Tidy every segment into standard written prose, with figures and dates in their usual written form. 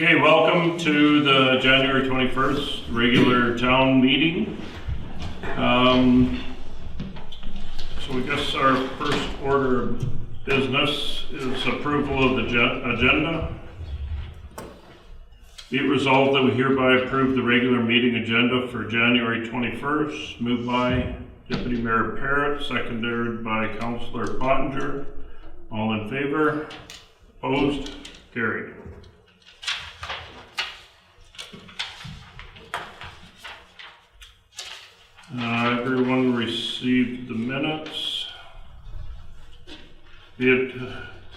Okay, welcome to the January 21st regular town meeting. So I guess our first order of business is approval of the agenda. Be it resolved that we hereby approve the regular meeting agenda for January 21st, moved by Deputy Mayor Parrott, seconded by Councillor Pottinger. All in favor? Opposed? Carried. Everyone received the minutes. Be it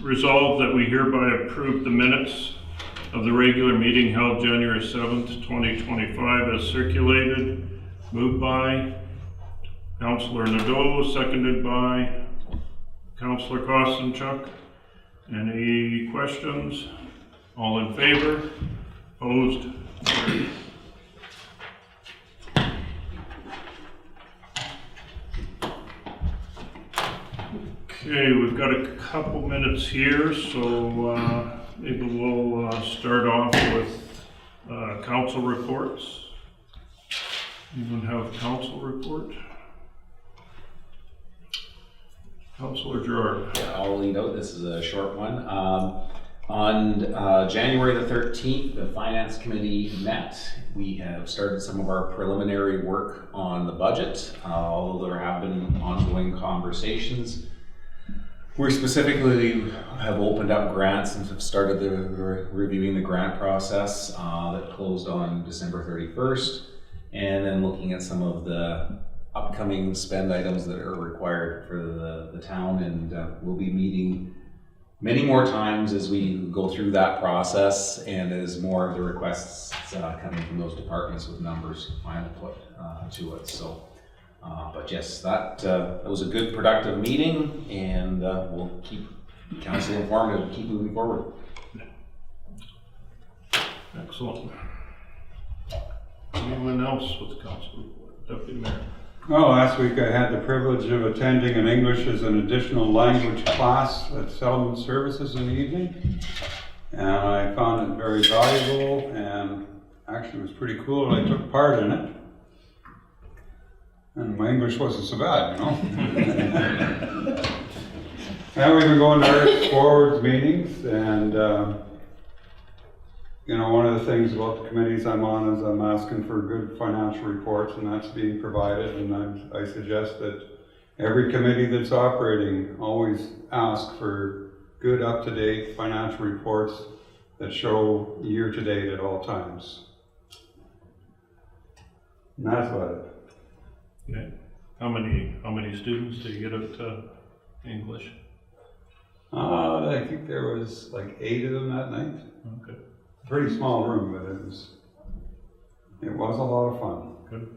resolved that we hereby approve the minutes of the regular meeting held January 7th, 2025 as circulated. Moved by Councillor Nadeau, seconded by Councillor Kostenchuk. Any questions? All in favor? Opposed? Okay, we've got a couple minutes here, so maybe we'll start off with council reports. Anyone have council report? Councillor Gerard. Yeah, I'll lead out. This is a short one. On January the 13th, the Finance Committee met. We have started some of our preliminary work on the budget, although there have been ongoing conversations. We specifically have opened up grants and have started reviewing the grant process that closed on December 31st, and then looking at some of the upcoming spend items that are required for the town, and we'll be meeting many more times as we go through that process and as more of the requests coming from those departments with numbers finally put to it. So. But yes, that was a good, productive meeting, and we'll keep council informed and keep moving forward. Excellent. Anyone else with the council report? Deputy Mayor. Well, last week I had the privilege of attending an English as an additional language class at Settlement Services in the evening, and I found it very valuable, and actually it was pretty cool. I took part in it. And my English wasn't so bad, you know. Now we've been going to our forwards meetings, and you know, one of the things about the committees I'm on is I'm asking for good financial reports, and that's being provided. And I suggest that every committee that's operating always ask for good, up-to-date financial reports that show year-to-date at all times. And that's about it. Okay. How many students do you get at English? I think there was like 8 of them that night. Okay. Pretty small room, but it was a lot of fun. Good.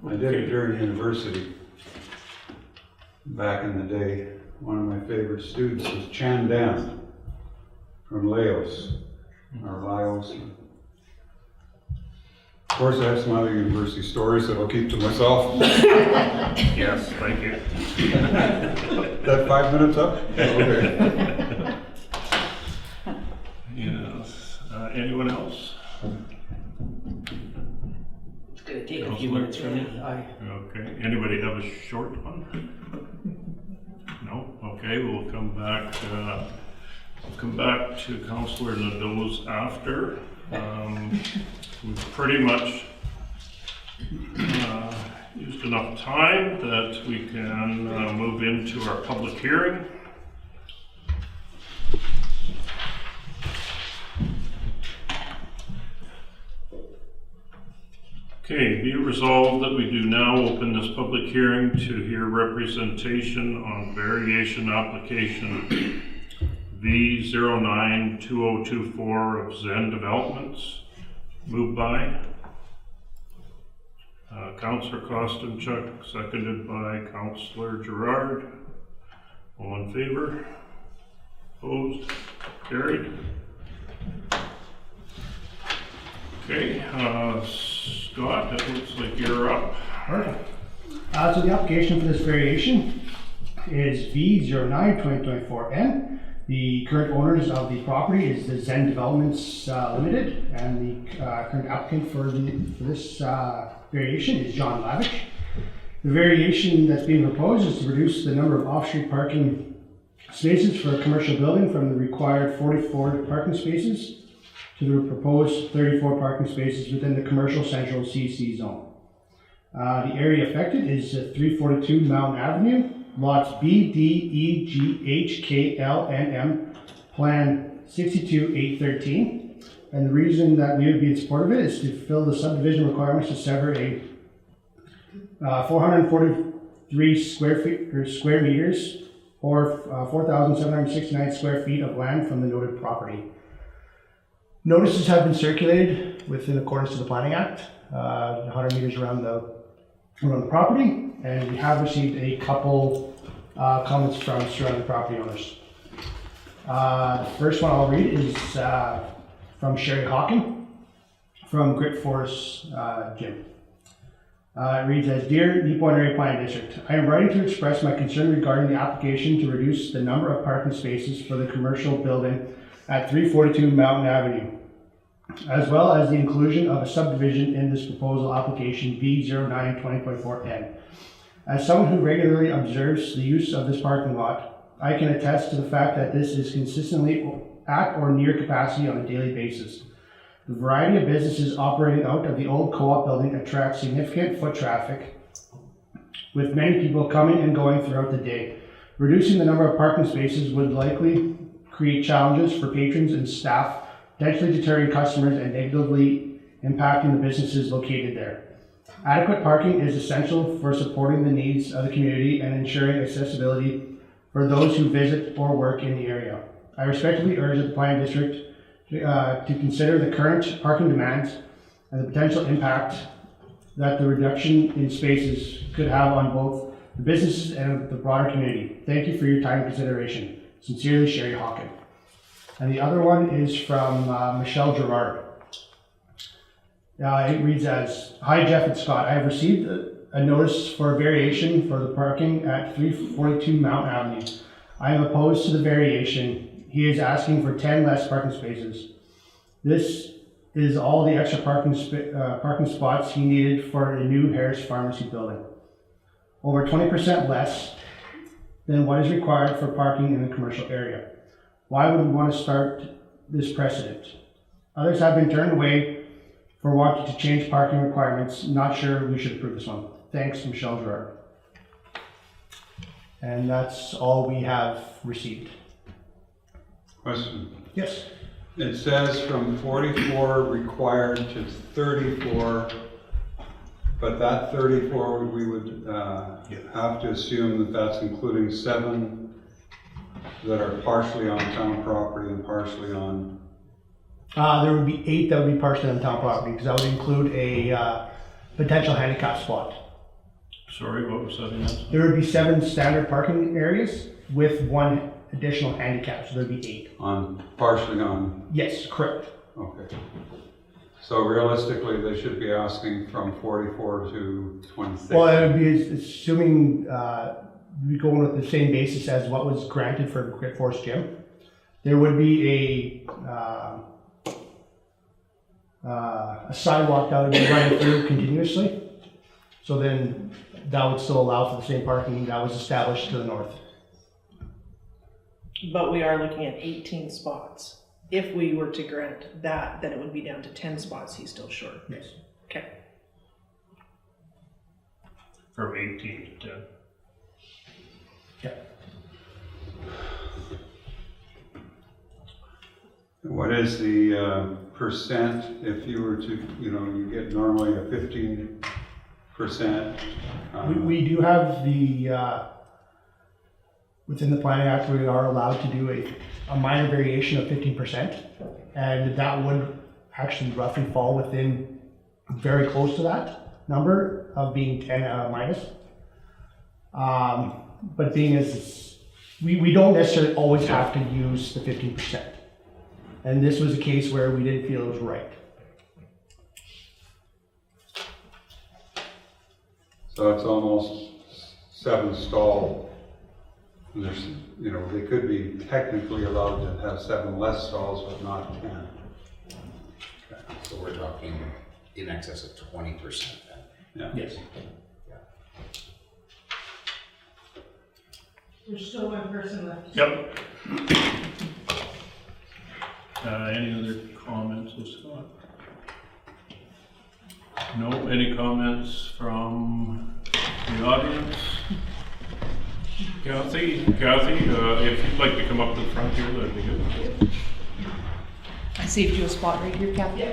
I did it during university. Back in the day, one of my favorite students was Chan Dan from Laos, or Laos. Of course, I have some other university stories that I'll keep to myself. Yes, thank you. That 5 minutes up? Okay. Yes. Anyone else? It's going to take a few minutes for me. Okay. Anybody have a short one? No? Okay, we'll come back to Councillor Nadeau's after. We've pretty much used enough time that we can move into our public hearing. Okay, be it resolved that we do now open this public hearing to hear representation on variation application V092024 of Zen Developments. Moved by Councillor Kostenchuk, seconded by Councillor Gerard. All in favor? Opposed? Carried. Okay, Scott, that looks like you're up. Perfect. So the application for this variation is V09-2024N The current owners of the property is the Zen Developments Limited, and the current applicant for this variation is John Lavish. The variation that's being proposed is to reduce the number of off-street parking spaces for a commercial building from the required 44 parking spaces to the proposed 34 parking spaces within the commercial central CC zone. The area affected is 342 Mountain Avenue, lots B, D, E, G, H, K, L, and M, Plan 62-813. And the reason that we would be in support of it is to fill the subdivision requirements to sever a 443 square meters or 4,769 square feet of land from the noted property. Notices have been circulated within accordance to the Planning Act, 100 meters around the property, and we have received a couple comments from surrounding property owners. The first one I'll read is from Sherry Hawken from Grit Forest Gym. It reads as, Dear Neepawa Area Planning District, I am writing to express my concern regarding the application to reduce the number of parking spaces for the commercial building at 342 Mountain Avenue, as well as the inclusion of a subdivision in this proposal application V09-2024N. As someone who regularly observes the use of this parking lot, I can attest to the fact that this is consistently at or near capacity on a daily basis. The variety of businesses operating out of the old co-op building attracts significant foot traffic, with many people coming and going throughout the day. Reducing the number of parking spaces would likely create challenges for patrons and staff, potentially deterring customers and negatively impacting the businesses located there. Adequate parking is essential for supporting the needs of the community and ensuring accessibility for those who visit or work in the area. I respectfully urge the Planning District to consider the current parking demands and the potential impact that the reduction in spaces could have on both the businesses and the broader community. Thank you for your time and consideration. Sincerely, Sherry Hawken. And the other one is from Michelle Gerard. It reads as, Hi Jeff and Scott, I have received a notice for a variation for the parking at 342 Mountain Avenue. I am opposed to the variation. He is asking for 10 less parking spaces. This is all the extra parking spots he needed for a new Harris Pharmacy building. Over 20% less than what is required for parking in the commercial area. Why would we want to start this precedent? Others have been turned away for wanting to change parking requirements. Not sure we should approve this one. Thanks, Michelle Gerard. And that's all we have received. Question. Yes. It says from 44 required to 34, but that 34 we would have to assume that that's including 7 that are partially on town property and partially on. There would be 8 that would be partially on town property, because that would include a potential handicap spot. Sorry, what was that again? There would be 7 standard parking areas with 1 additional handicap, so there'd be 8. Partially on. Yes, correct. Okay. So realistically, they should be asking from 44 to 26. Well, it would be assuming we going with the same basis as what was granted for Grit Forest Gym. There would be a sidewalk that would be running through continuously. So then that would still allow for the same parking that was established to the north. But we are looking at 18 spots. If we were to grant that, then it would be down to 10 spots. He's still short. Yes. Okay. From 18 to 10. Yeah. What is the percent if you were to, you get normally a 15%? We do have the, within the Planning Act, we are allowed to do a minor variation of 15%, and that would actually roughly fall within very close to that number of being 10 minus. But being as, we don't necessarily always have to use the 15%. And this was a case where we didn't feel it was right. So it's almost 7 stall There's, you know, they could be technically allowed to have 7 less stalls, but not 10. So we're talking in excess of 20% then. Yeah. Yes. There's still one person left. Yep. Any other comments, Scott? No, any comments from the audience? Kathy, if you'd like to come up to the front here, that'd be good. I saved you a spot right here, Kathy.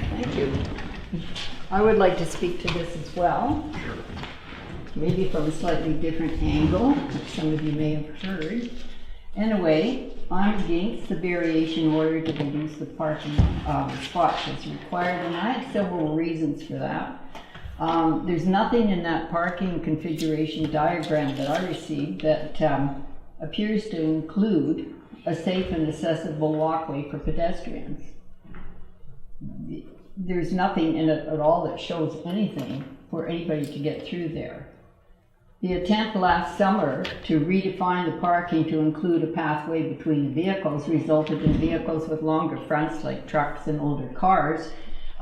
Thank you. I would like to speak to this as well. Maybe from a slightly different angle, which some of you may have heard. Anyway, I'm against the variation order to reduce the parking spots as required, and I have several reasons for that. There's nothing in that parking configuration diagram that I received that appears to include a safe and accessible walkway for pedestrians. There's nothing in it at all that shows anything for anybody to get through there. The attempt last summer to redefine the parking to include a pathway between the vehicles resulted in vehicles with longer fronts like trucks and older cars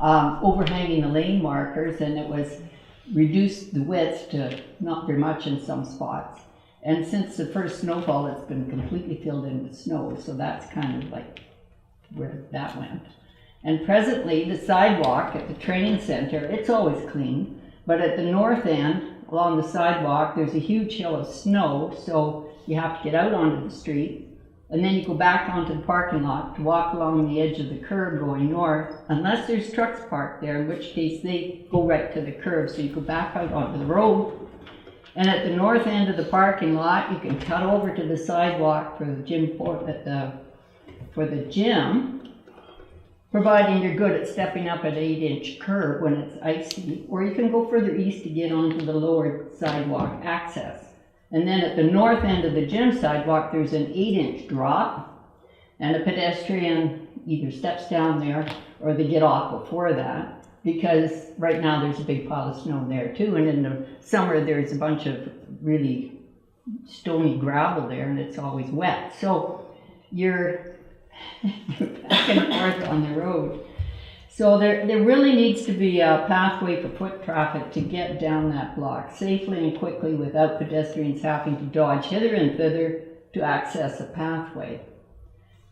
overhanging the lane markers, and it was reduced the width to not very much in some spots. And since the first snowfall, it's been completely filled in with snow, so that's kind of like where that went. And presently, the sidewalk at the training center, it's always clean, but at the north end, along the sidewalk, there's a huge hill of snow, so you have to get out onto the street, and then you go back onto the parking lot to walk along the edge of the curb going north, unless there's trucks parked there, in which case they go right to the curb, so you go back out onto the road. And at the north end of the parking lot, you can cut over to the sidewalk for the gym providing you're good at stepping up an 8-inch curb when it's icy, or you can go further east to get onto the lower sidewalk access. And then at the north end of the gym sidewalk, there's an 8-inch drop, and a pedestrian either steps down there or they get off before that, because right now there's a big pile of snow there too, and in the summer there's a bunch of really stony gravel there and it's always wet. So you're back and forth on the road. So there really needs to be a pathway for foot traffic to get down that block safely and quickly without pedestrians having to dodge hither and thither to access a pathway.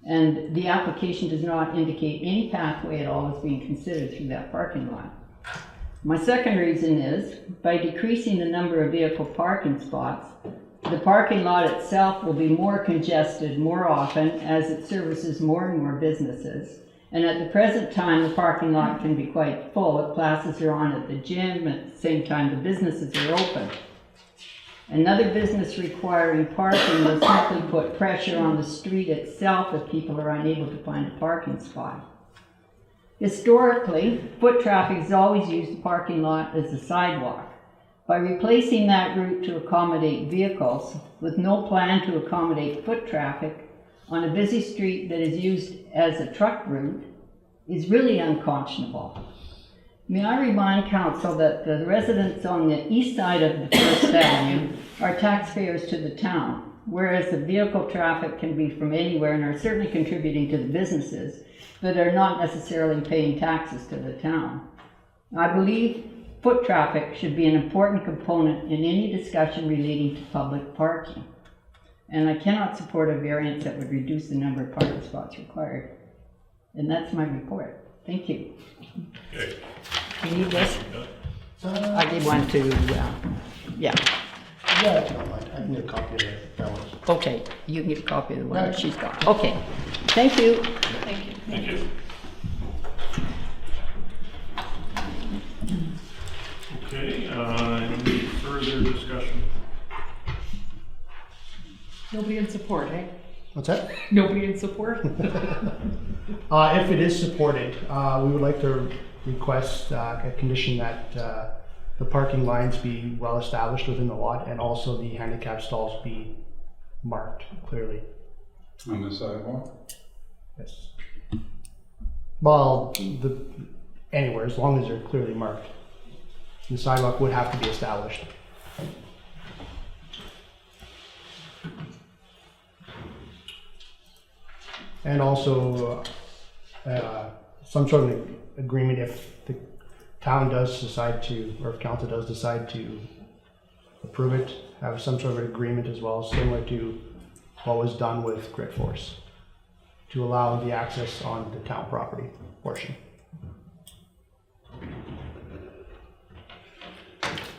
And the application does not indicate any pathway at all is being considered through that parking lot. My second reason is, by decreasing the number of vehicle parking spots, the parking lot itself will be more congested more often as it services more and more businesses. And at the present time, the parking lot can be quite full if classes are on at the gym, at the same time the businesses are open. Another business requiring parking will simply put pressure on the street itself if people are unable to find a parking spot. Historically, foot traffic has always used the parking lot as a sidewalk. By replacing that route to accommodate vehicles with no plan to accommodate foot traffic on a busy street that is used as a truck route is really unconscionable. May I remind Council that the residents on the east side of the First Avenue are taxpayers to the town, whereas the vehicle traffic can be from anywhere and are certainly contributing to the businesses, but are not necessarily paying taxes to the town. I believe foot traffic should be an important component in any discussion relating to public parking. And I cannot support a variance that would reduce the number of parking spots required. And that's my report. Thank you. Okay. You need this? I did one to, yeah. Yeah, if you don't mind, I can get a copy of that one. Okay, you can get a copy of the one that she's got. Okay, thank you. Thank you. Thank you. Okay, any further discussion? Nobody in support, eh? What's that? Nobody in support? If it is supported, we would like to request a condition that the parking lines be well established within the lot, and also the handicap stalls be marked clearly. On the sidewalk? Yes. Well, anywhere, as long as they're clearly marked. The sidewalk would have to be established. And also, some sort of agreement if the town does decide to, or if council does decide to approve it, have some sort of agreement as well, similar to what was done with Grit Force, to allow the access on the town property portion.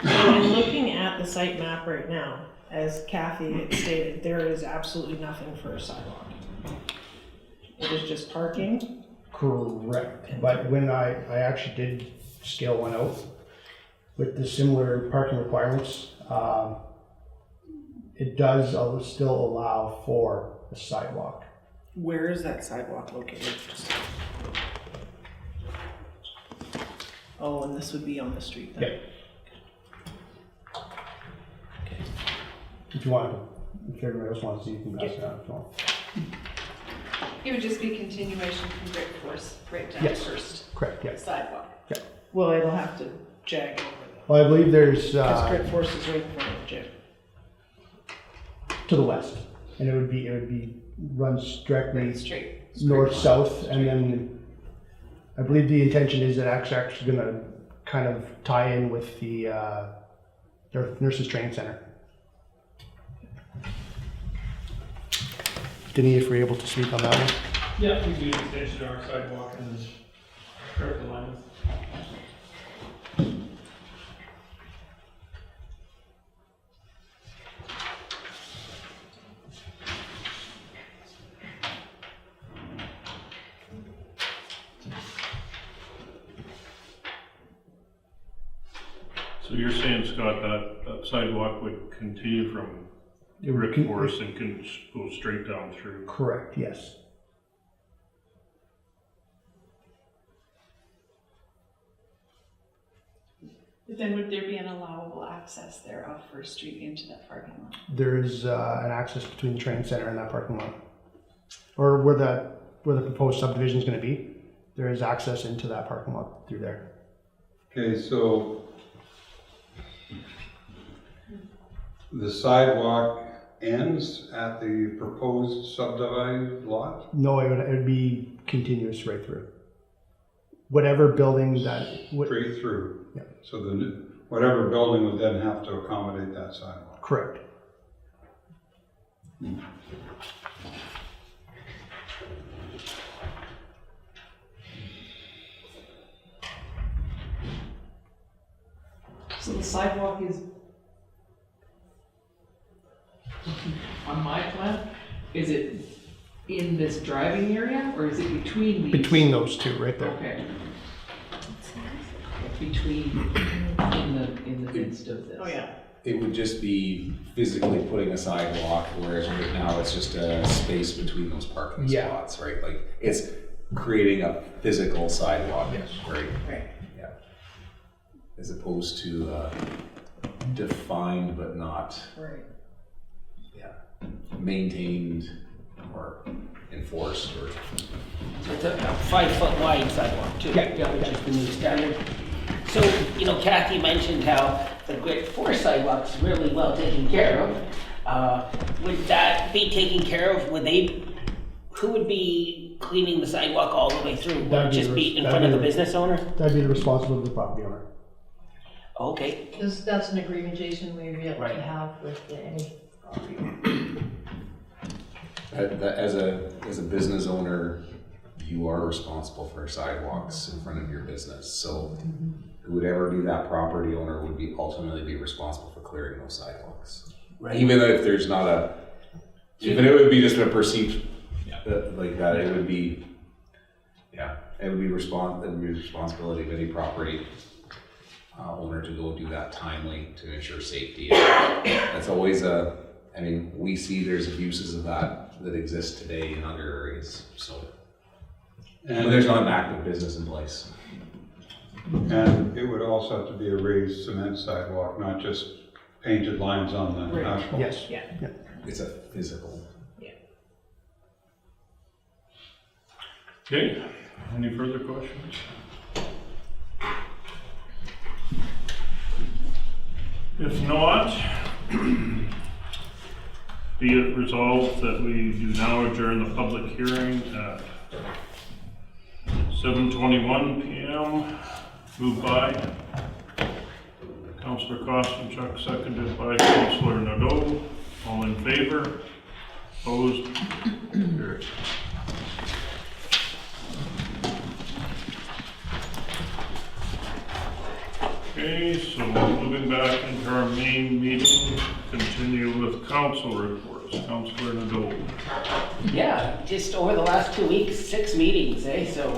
So looking at the site map right now, as Kathy had stated, there is absolutely nothing for a sidewalk. It is just parking. Correct, but when I actually did scale one out with the similar parking requirements, it does still allow for a sidewalk. Where is that sidewalk located? Oh, and this would be on the street then? Yep. If you want, if everybody else wants to, you can pass it out if you want. It would just be continuation from Great Force right down Yes. first Correct, yes. sidewalk. Well, it'll have to jag over them. Well, I believe there's, Because Grit Force is right in front of the gym. to the west, and it would be runs directly Straight. north-south, and then I believe the intention is that actually gonna kind of tie in with the their nurses training center. Denise, if we're able to speak on that one. Yeah, we do an extension of our sidewalk and curb the lines. So you're saying, Scott, that sidewalk would continue from It would Grit Force and can go straight down through? Correct, yes. But then would there be an allowable access there off First Street into that parking lot? There is an access between the training center and that parking lot, or where the proposed subdivision is going to be. There is access into that parking lot through there. Okay, so the sidewalk ends at the proposed subdivided lot? No, it would be continuous right through. Whatever building that would. Straight through? Yeah. So whatever building would then have to accommodate that sidewalk? Correct. So the sidewalk is, on my plan, is it in this driving area or is it between these? Between those two, right there. Okay. Between, in the midst of this. Oh, yeah. It would just be physically putting a sidewalk, whereas right now it's just a space between those parking Yeah. spots, right? Like, it's creating a physical sidewalk, Yes. right? Right. Yeah. As opposed to defined but not Right. maintained or enforced or. So it's a 5-foot wide sidewalk too, Yeah. which is the new standard. So, Kathy mentioned how the Grit Force sidewalk's really well taken care of. Would that be taken care of, who would be cleaning the sidewalk all the way through? Would it That'd be just the- be in that'd front of be the the- business owner? That'd be the responsibility of the property owner. Okay, That's an agreement, Jason, we have Right. to have with any property. As a business owner, you are responsible for sidewalks in front of your business. So who would ever be that property owner would be ultimately be responsible for clearing those sidewalks. right. Even if there's not even it would be just a perceived, like that, it would be, it would be responsibility of any property owner to go do that timely to ensure safety. That's always we see there's abuses of that exist today in other areas, so. But there's not an active business in place. And it would also have to be a raised cement sidewalk, not just painted lines on the Right. asphalt. Yes. Yeah. It's a physical. Okay, Any further questions? If not, be it resolved that we do now adjourn the public hearing at 7:21 p.m. Moved by Councillor Kostenchuk, seconded by Councillor Nadeau. All in favor? Opposed? Carried. Okay, so moving back into our main meeting, continue with council reports. Councillor Nadeau. Yeah, just over the last 2 weeks, 6 meetings, so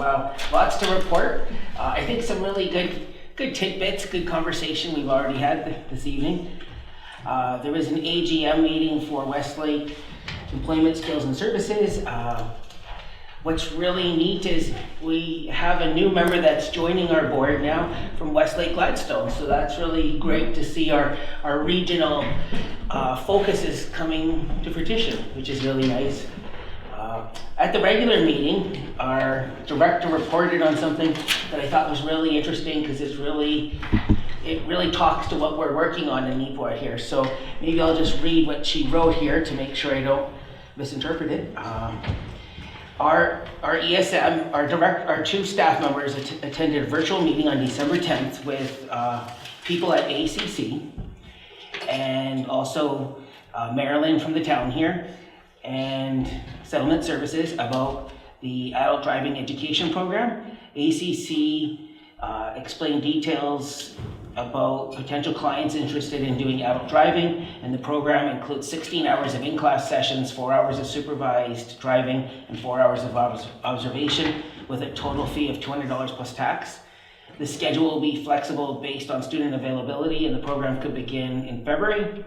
lots to report. I think some really good tidbits, good conversation we've already had this evening. There was an AGM meeting for Westlake Employment Skills and Services. What's really neat is we have a new member that's joining our board now from Westlake Gladstone. So that's really great to see our regional focuses coming to fruition, which is really nice. At the regular meeting, our director reported on something that I thought was really interesting because it really talks to what we're working on in Neepawa here. So maybe I'll just read what she wrote here to make sure I don't misinterpret it. Our ESM, our 2 staff members attended a virtual meeting on December 10th with people at ACC and also Marilyn from the town here and Settlement Services about the adult driving education program. ACC explained details about potential clients interested in doing adult driving, and the program includes 16 hours of in-class sessions, 4 hours of supervised driving, and 4 hours of observation, with a total fee of $200 plus tax. The schedule will be flexible based on student availability, and the program could begin in February.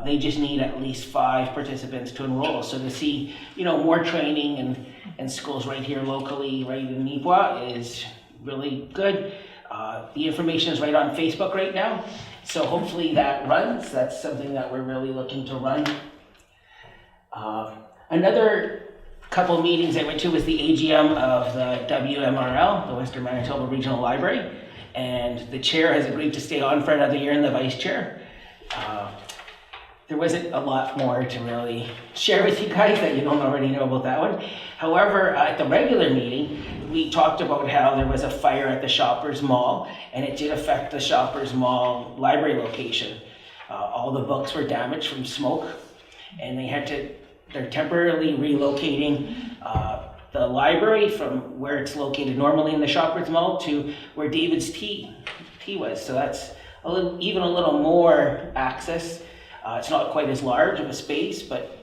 They just need at least 5 participants to enroll. So to see, more training and schools right here locally, right in Neepawa, is really good. The information is right on Facebook right now, so hopefully that runs. That's something that we're really looking to run. Another couple meetings I went to was the AGM of the WMRL, the Western Manitoba Regional Library, and the chair has agreed to stay on for another year and the vice chair. There wasn't a lot more to really share with you guys that you don't already know about that one. However, at the regular meeting, we talked about how there was a fire at the Shoppers Mall, and it did affect the Shoppers Mall library location. All the books were damaged from smoke, and they're temporarily relocating the library from where it's located normally in the Shoppers Mall to where David's Tea was. So that's even a little more access. It's not quite as large of a space, but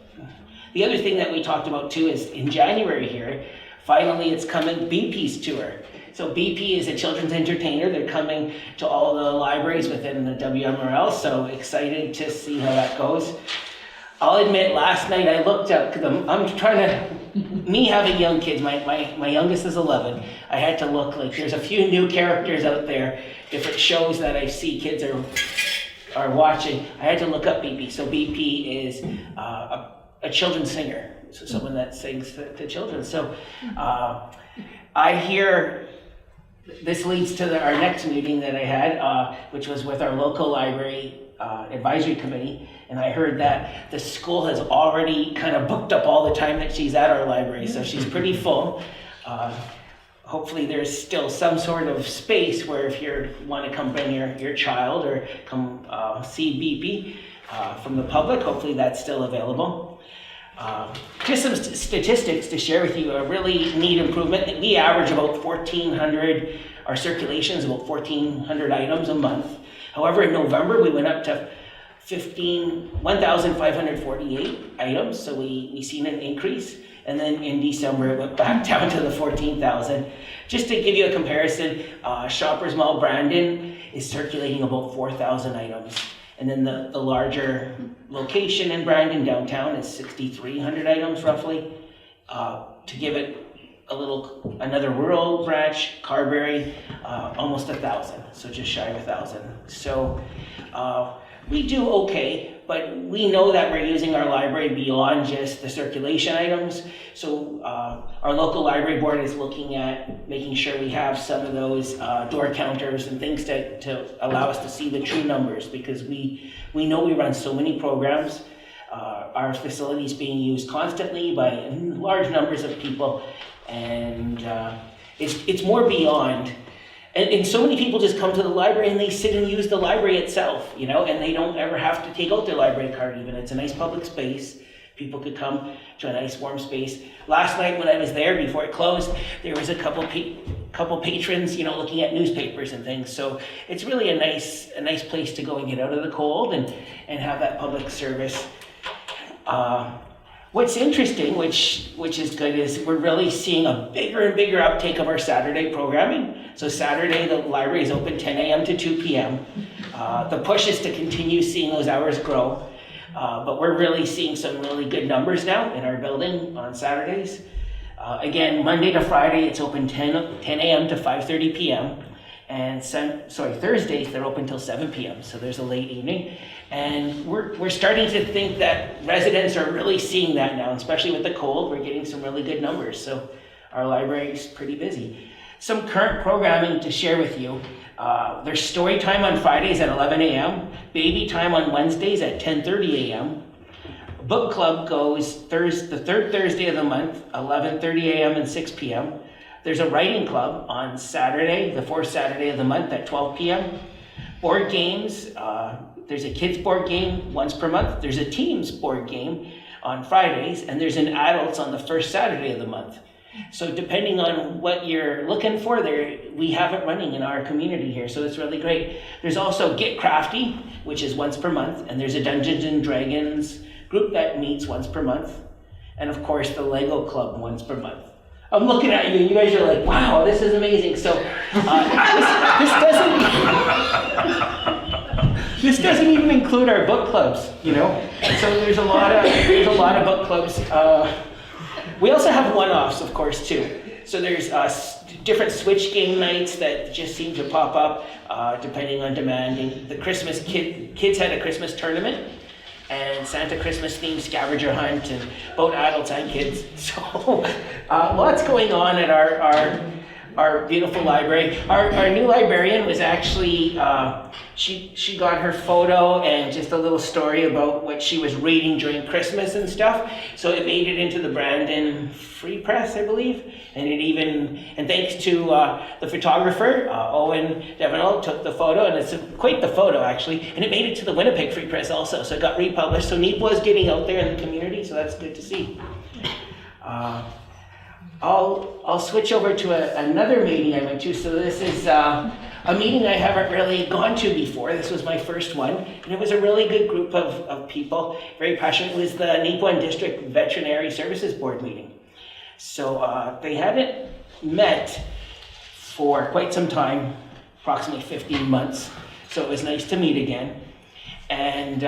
the other thing that we talked about too is in January here, finally it's coming, BP's tour. So BP is a children's entertainer. They're coming to all the libraries within the WMRL, so excited to see how that goes. I'll admit, last night I looked up, because I'm trying to, me having young kids, my youngest is 11, I had to look, like there's a few new characters out there, different shows that I see kids are watching. I had to look up BP. So BP is a children's singer, so someone that sings to children. So I hear, this leads to our next meeting that I had, which was with our local library advisory committee, and I heard that the school has already kind of booked up all the time that she's at our library, so she's pretty full. Hopefully there's still some sort of space where if you want to come bring your child or come see BP from the public, hopefully that's still available. Just some statistics to share with you, a really neat improvement. We average about 1,400, our circulation is about 1,400 items a month. However, in November, we went up to 1,548 items, so we seen an increase. And then in December, it went back down to the 14,000. Just to give you a comparison, Shoppers Mall Brandon is circulating about 4,000 items. And then the larger location in Brandon downtown is 6,300 items roughly. To give it another rural branch, Carberry, almost 1,000, so just shy of 1,000. So we do okay. but we know that we're using our library beyond just the circulation items. So our local library board is looking at making sure we have some of those door counters and things to allow us to see the true numbers, because we know we run so many programs. Our facility is being used constantly by large numbers of people, and it's more beyond. And so many people just come to the library and they sit and use the library itself, you know, and they don't ever have to take out their library card even. It's a nice public space. People could come to a nice warm space. Last night when I was there before it closed, there was a couple patrons, you know, looking at newspapers and things. So it's really a nice place to go and get out of the cold and have that public service. What's interesting, which is good, is we're really seeing a bigger and bigger uptake of our Saturday programming. So Saturday, the library is open 10 a.m. to 2 p.m. The push is to continue seeing those hours grow. But we're really seeing some really good numbers now in our building on Saturdays. Again, Monday to Friday, it's open 10 a.m. to 5:30 p.m. And Thursdays, they're open till 7 p.m. So there's a late evening. And we're starting to think that residents are really seeing that now, especially with the cold. We're getting some really good numbers. So our library is pretty busy. Some current programming to share with you. There's story time on Fridays at 11 a.m., baby time on Wednesdays at 10:30 a.m. Book club goes the third Thursday of the month, 11:30 a.m. and 6 p.m. There's a writing club on Saturday, the fourth Saturday of the month at 12 p.m. Board games, there's a kids board game once per month. There's a teams board game on Fridays, and there's an adults on the first Saturday of the month. So depending on what you're looking for, we have it running in our community here, so it's really great. There's also Get Crafty, which is once per month, and there's a Dungeons and Dragons group that meets once per month, and of course the Lego Club once per month. I'm looking at you, and you guys are like, wow, this is amazing. So this doesn't even include our book clubs, you know? So there's a lot of book clubs. We also have one-offs, of course, too. So there's different Switch game nights that just seem to pop up depending on demand. And the Christmas kids had a Christmas tournament, and Santa Christmas themed scavenger hunt, and both adults and kids. So lots going on at our beautiful library. Our new librarian was actually, she got her photo and just a little story about what she was reading during Christmas and stuff. So it made it into the Brandon Free Press, I believe. And thanks to the photographer, Owen Devenol, took the photo, and it's quite the photo actually, and it made it to the Winnipeg Free Press also, so it got republished. So Neepawa is getting out there in the community, so that's good to see. I'll switch over to another meeting I went to. So this is a meeting I haven't really gone to before. This was my first one, and it was a really good group of people, very passionate. It was the Neepawa District Veterinary Services Board meeting. So they hadn't met for quite some time, approximately 15 months. So it was nice to meet again. And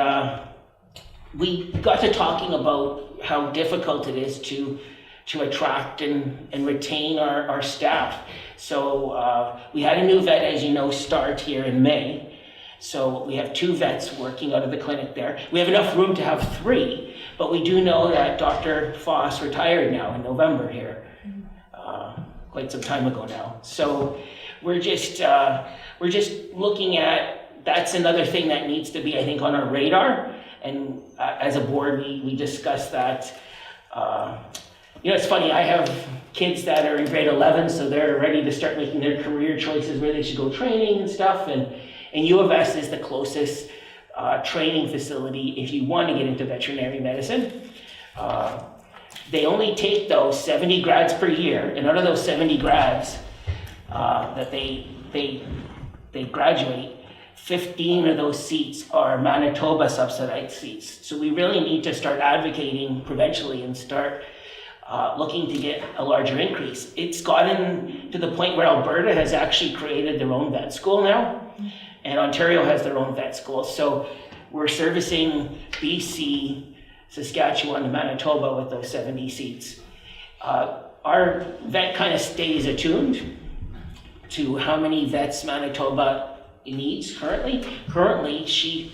we got to talking about how difficult it is to attract and retain our staff. So we had a new vet, as you know, start here in May. So we have 2 vets working out of the clinic there. We have enough room to have 3, but we do know that Dr. Foss retired now in November here, quite some time ago now. So we're just looking at, that's another thing that needs to be, I think, on our radar. And as a board, we discussed that. You know, it's funny, I have kids that are in grade 11, so they're ready to start making their career choices where they should go training and stuff, and U of S is the closest training facility if you want to get into veterinary medicine. They only take those 70 grads per year, and out of those 70 grads that they graduate, 15 of those seats are Manitoba subsidized seats. So we really need to start advocating provincially and start looking to get a larger increase. It's gotten to the point where Alberta has actually created their own vet school now, and Ontario has their own vet school. So we're servicing BC, Saskatchewan, and Manitoba with those 70 seats. Our vet kind of stays attuned to how many vets Manitoba needs currently. Currently, she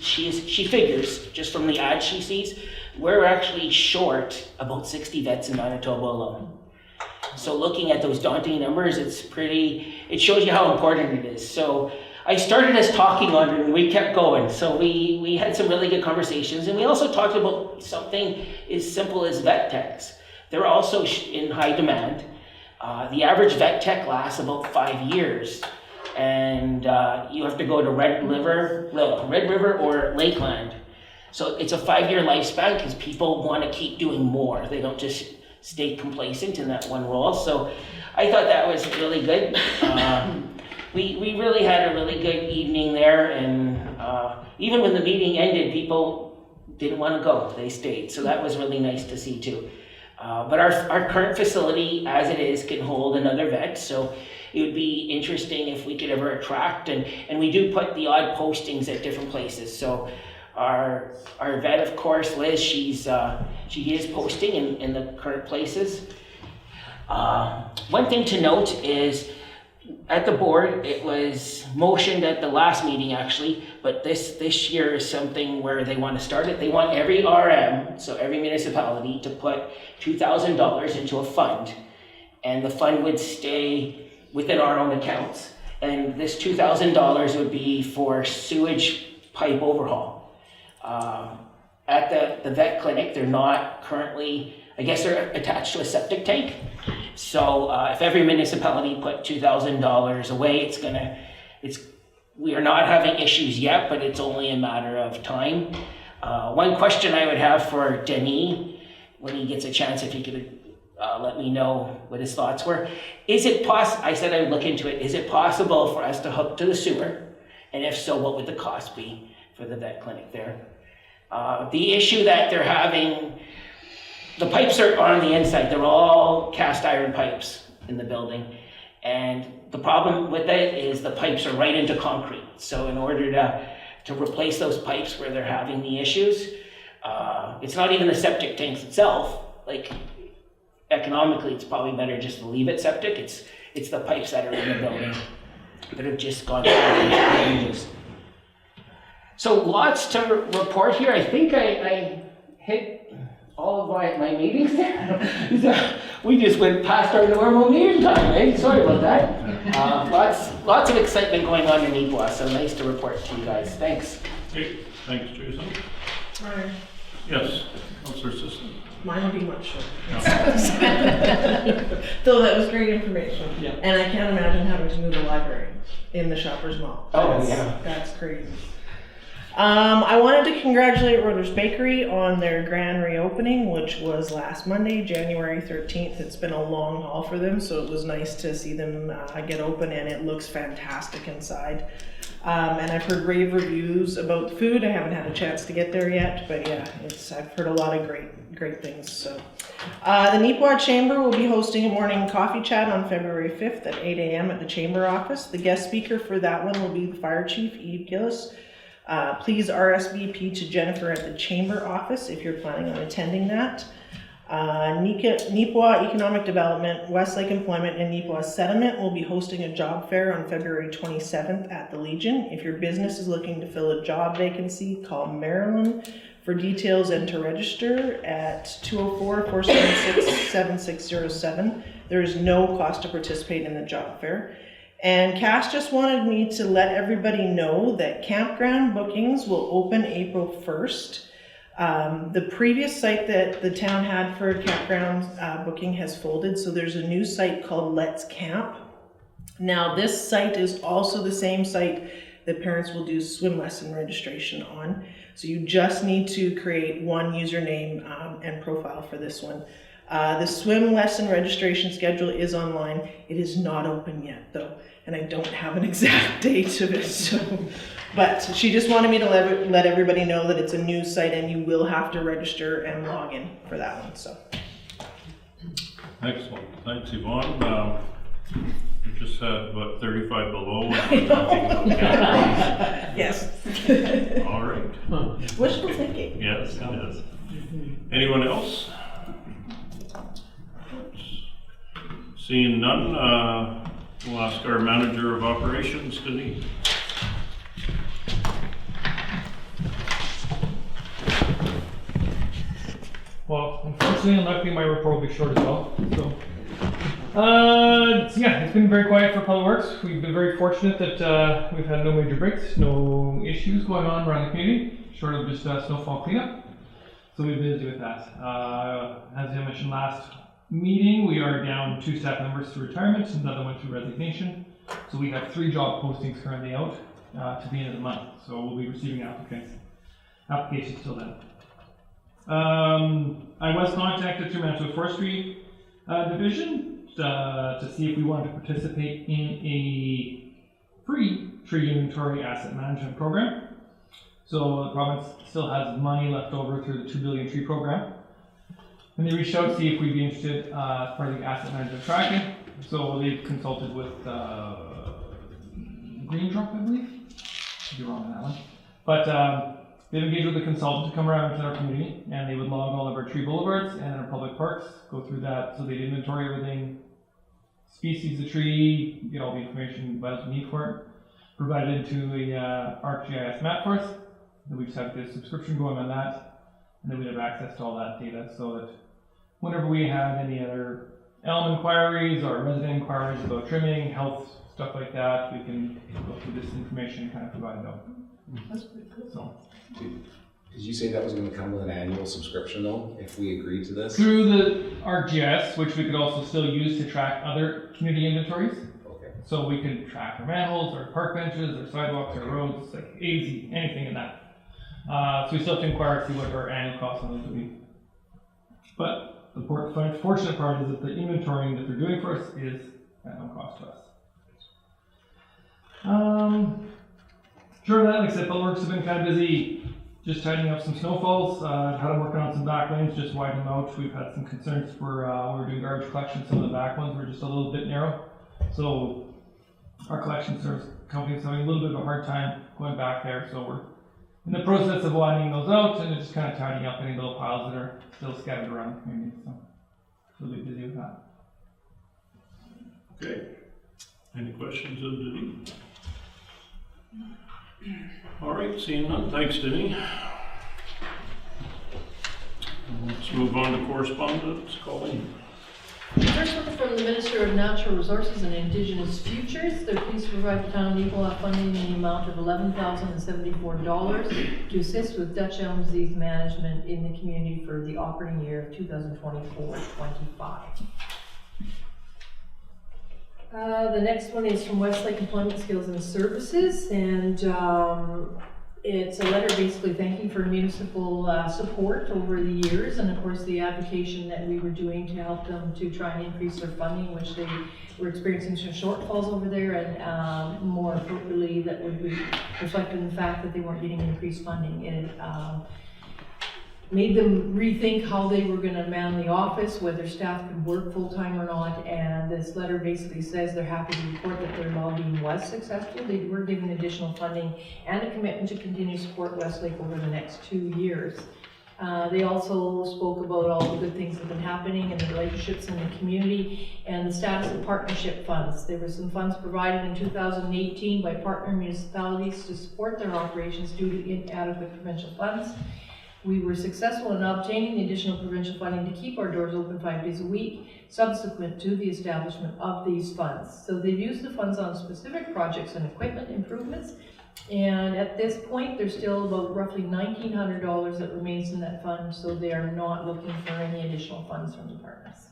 figures, just from the ad she sees, we're actually short about 60 vets in Manitoba alone. So looking at those daunting numbers, it shows you how important it is. So I started us talking on it and we kept going. So we had some really good conversations, and we also talked about something as simple as vet techs. They're also in high demand. The average vet tech lasts about 5 years, and you have to go to Red River or Lakeland. So it's a 5-year lifespan because people want to keep doing more. They don't just stay complacent in that one role. So I thought that was really good. We really had a really good evening there, and even when the meeting ended, people didn't want to go. They stayed. So that was really nice to see too. But our current facility, as it is, can hold another vet, so it would be interesting if we could ever attract, and we do put the odd postings at different places. So our vet, of course, Liz, she is posting in the current places. One thing to note is, at the board, it was motioned at the last meeting actually, but this year is something where they want to start it. They want every RM, so every municipality, to put $2,000 into a fund, and the fund would stay within our own accounts. And this $2,000 would be for sewage pipe overhaul. At the vet clinic, they're not currently, I guess they're attached to a septic tank. So if every municipality put $2,000 away, we are not having issues yet, but it's only a matter of time. One question I would have for Denis, when he gets a chance, if he could let me know what his thoughts were. Is it possible, I said I would look into it, is it possible for us to hook to the sewer? And if so, what would the cost be for the vet clinic there? The issue that they're having, the pipes are on the inside. They're all cast iron pipes in the building. And the problem with it is the pipes are right into concrete. So in order to replace those pipes where they're having the issues, it's not even the septic tanks itself. Like, economically, it's probably better just to leave it septic. It's the pipes that are in the building that have just gone through changes. So lots to report here. I think I hit all of my meetings there. We just went past our normal meeting time, eh? Sorry about that. Lots of excitement going on in Neepawa, so nice to report to you guys. Thanks. Okay, thanks, Jason. Alright, Yes, Councillor Sisson. mine will be much shorter. Though that was great information. Yeah. And I can't imagine having to move a library in the Shoppers Mall. Oh, yeah. That's crazy. I wanted to congratulate Roder's Bakery on their grand reopening, which was last Monday, January 13th. It's been a long haul for them, so it was nice to see them get open, and it looks fantastic inside. And I've heard rave reviews about the food. I haven't had a chance to get there yet, but yeah, I've heard a lot of great things. So, the Neepawa Chamber will be hosting a morning coffee chat on February 5th at 8 a.m. at the Chamber office. The guest speaker for that one will be the Fire Chief, Eve Gillis. Please RSVP to Jennifer at the Chamber office if you're planning on attending that. Neepawa Economic Development, Westlake Employment, and Neepawa Settlement will be hosting a job fair on February 27th at the Legion. If your business is looking to fill a job vacancy, call Marilyn for details and to register at 204-476-7607. There is no cost to participate in the job fair. And Cass just wanted me to let everybody know that campground bookings will open April 1st. The previous site that the town had for campground booking has folded, so there's a new site called Let's Camp. Now this site is also the same site that parents will do swim lesson registration on. So you just need to create one username and profile for this one. The swim lesson registration schedule is online. It is not open yet though, and I don't have an exact date of it. So, but she just wanted me to let everybody know that it's a new site and you will have to register and log in for that one. So. Excellent. Thanks, Yvonne. You just had, what, 35 below? Yes. All right. Wishful thinking. Yes, it is. Anyone else? Seeing none, we'll ask our manager of operations, Denise. Well, unfortunately, unluckily, my report will be short as well. So yeah, it's been very quiet for Public Works. We've been very fortunate that we've had no major breaks, no issues going on around the community, short of just snowfall cleanup. So we've been busy with that. As I mentioned last meeting, we are down 2 staff members to retirement, another one to resignation. So we have 3 job postings currently out to the end of the month. So we'll be receiving applications till then. I was contacted through Manitoba Forestry Division to see if we wanted to participate in a free tree inventory asset management program. So the province still has money left over through the 2 billion tree program. And they reached out to see if we'd be interested as part of the asset management tracking. So they've consulted with Green Drop, I believe. Could be wrong on that one. But they've engaged with a consultant to come around into our community, and they would log all of our tree boulevards and our public parks, go through that, so they'd inventory everything, species of tree, get all the information about we need for it, provide it into a ArcGIS map for us. Then we just have the subscription going on that, and then we'd have access to all that data, so that whenever we have any other elm inquiries or resident inquiries about trimming, health, stuff like that, we can go through this information and kind of provide them. That's pretty cool. So. Did you say that was going to come with an annual subscription though, if we agreed to this? Through the ArcGIS, which we could also still use to track other community inventories. Okay. So we can track our manholes, our park benches, our sidewalks, our roads, like easy, anything in that. So we still have to inquire to see what our annual cost on those would be. But the fortunate part is that the inventorying that they're doing for us is at no cost to us. Sure, that, like I said, Public Works have been kind of busy just tidying up some snowfalls. I've had them working on some back lanes, just widen them out. We've had some concerns for when we're doing garbage collection. Some of the back ones were just a little bit narrow. So our collection service company is having a little bit of a hard time going back there. So we're in the process of widening those out and just kind of tidying up any little piles that are still scattered around the community. So we'll be busy with that. Okay. Any questions of Denise? All right, seeing none, thanks Denise. Let's move on to correspondence. Colleen. The first one from the Minister of Natural Resources and Indigenous Futures. They're pleased to provide the town of Neepawa funding in the amount of $11,074 to assist with Dutch elm disease management in the community for the operating year of 2024-25. The next one is from Westlake Employment Skills and Services, and it's a letter basically thanking for municipal support over the years, and of course the application that we were doing to help them to try and increase their funding, which they were experiencing some shortfalls over there, and more appropriately that would be reflected in the fact that they weren't getting increased funding. It made them rethink how they were going to man the office, whether staff could work full-time or not, and this letter basically says they're happy to report that their lobbying was successful. They were given additional funding and a commitment to continue to support Westlake over the next 2 years. They also spoke about all the good things that have been happening and the relationships in the community and the status of partnership funds. There were some funds provided in 2018 by partner municipalities to support their operations due to inadequate provincial funds. We were successful in obtaining the additional provincial funding to keep our doors open 5 days a week, subsequent to the establishment of these funds. So they've used the funds on specific projects and equipment improvements, and at this point, there's still about roughly $1,900 that remains in that fund, so they are not looking for any additional funds from the partners.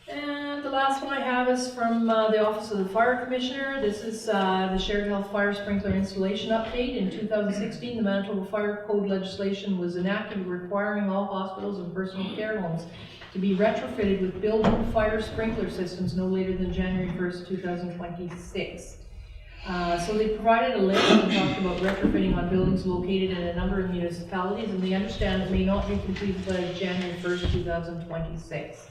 And the last one I have is from the Office of the Fire Commissioner. This is the Shared Health Fire Sprinkler Installation Update. In 2016, the Manitoba Fire Code legislation was enacted requiring all hospitals and personal care homes to be retrofitted with built-in fire sprinkler systems no later than January 1st, 2026. So they provided a list and talked about retrofitting on buildings located in a number of municipalities, and they understand it may not be completed by January 1st, 2026.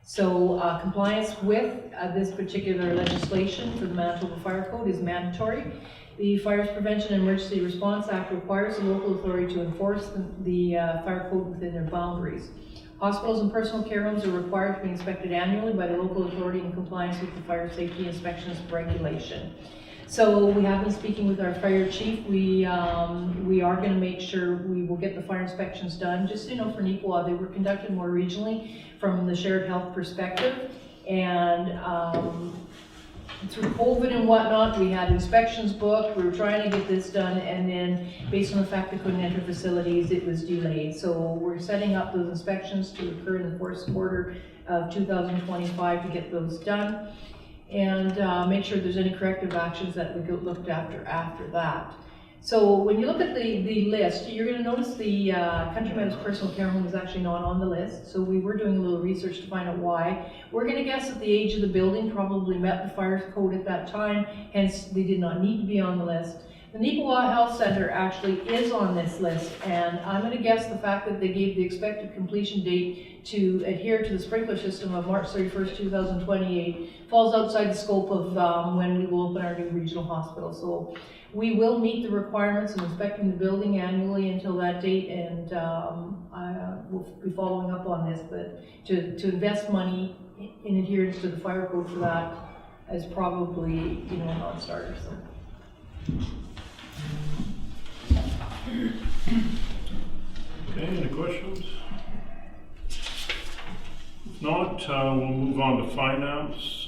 So compliance with this particular legislation for the Manitoba Fire Code is mandatory. The Fire Prevention and Emergency Response Act requires the local authority to enforce the fire code within their boundaries. Hospitals and personal care homes are required to be inspected annually by the local authority in compliance with the fire safety inspections regulation. So we have been speaking with our fire chief. We are going to make sure we will get the fire inspections done. Just so you know, for Neepawa, they were conducted more regionally from the shared health perspective. And through COVID and whatnot, we had inspections booked. We were trying to get this done, and then based on the fact they couldn't enter facilities, it was delayed. So we're setting up those inspections to occur in the first quarter of 2025 to get those done, and make sure there's any corrective actions that we get looked after that. So when you look at the list, you're going to notice the Country Meadows Personal Care Home is actually not on the list. So we were doing a little research to find out why. We're going to guess that the age of the building probably met the fire code at that time, hence they did not need to be on the list. The Neepawa Health Center actually is on this list, and I'm going to guess the fact that they gave the expected completion date to adhere to the sprinkler system of March 31st, 2028 falls outside the scope of when we will open our new regional hospital. So we will meet the requirements of inspecting the building annually until that date, and I will be following up on this, but to invest money in adherence to the fire code for that is probably, a non-starter. So. Okay, any questions? If not, we'll move on to finance,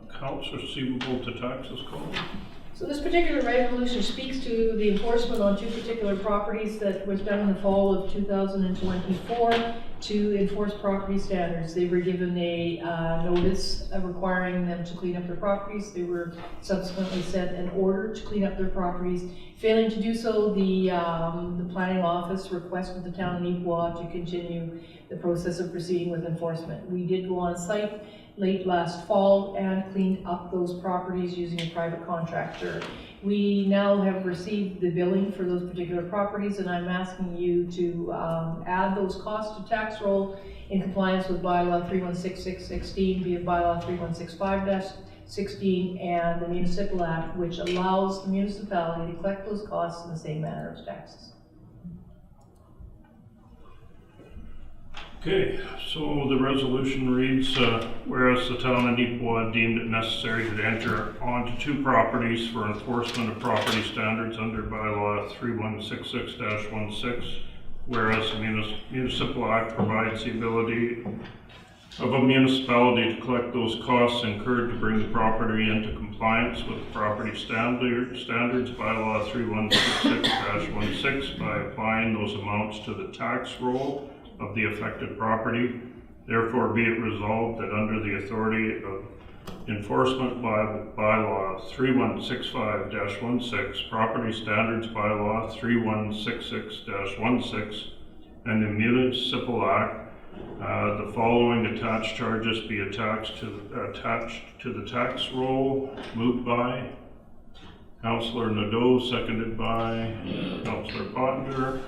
accounts receivable to taxes column. So this particular resolution speaks to the enforcement on two particular properties that was done in the fall of 2024 to enforce property standards. They were given a notice requiring them to clean up their properties. They were subsequently sent an order to clean up their properties. Failing to do so, the planning office requested the town of Neepawa to continue the process of proceeding with enforcement. We did go on site late last fall and cleaned up those properties using a private contractor. We now have received the billing for those particular properties, and I'm asking you to add those costs to tax roll in compliance with bylaw 316616 via bylaw 3165-16 and the Municipal Act, which allows the municipality to collect those costs in the same manner as taxes. Okay, so the resolution reads, whereas the town of Neepawa deemed it necessary to enter onto two properties for enforcement of property standards under bylaw 3166-16, whereas the Municipal Act provides the ability of a municipality to collect those costs incurred to bring the property into compliance with the property standards bylaw 3166-16 by applying those amounts to the tax roll of the affected property. Therefore be it resolved that under the authority of enforcement bylaw 3165-16, property standards bylaw 3166-16, and the Municipal Act, the following attached charges be attached to the tax roll. Moved by Councillor Nadeau, seconded by Councillor Pottinger.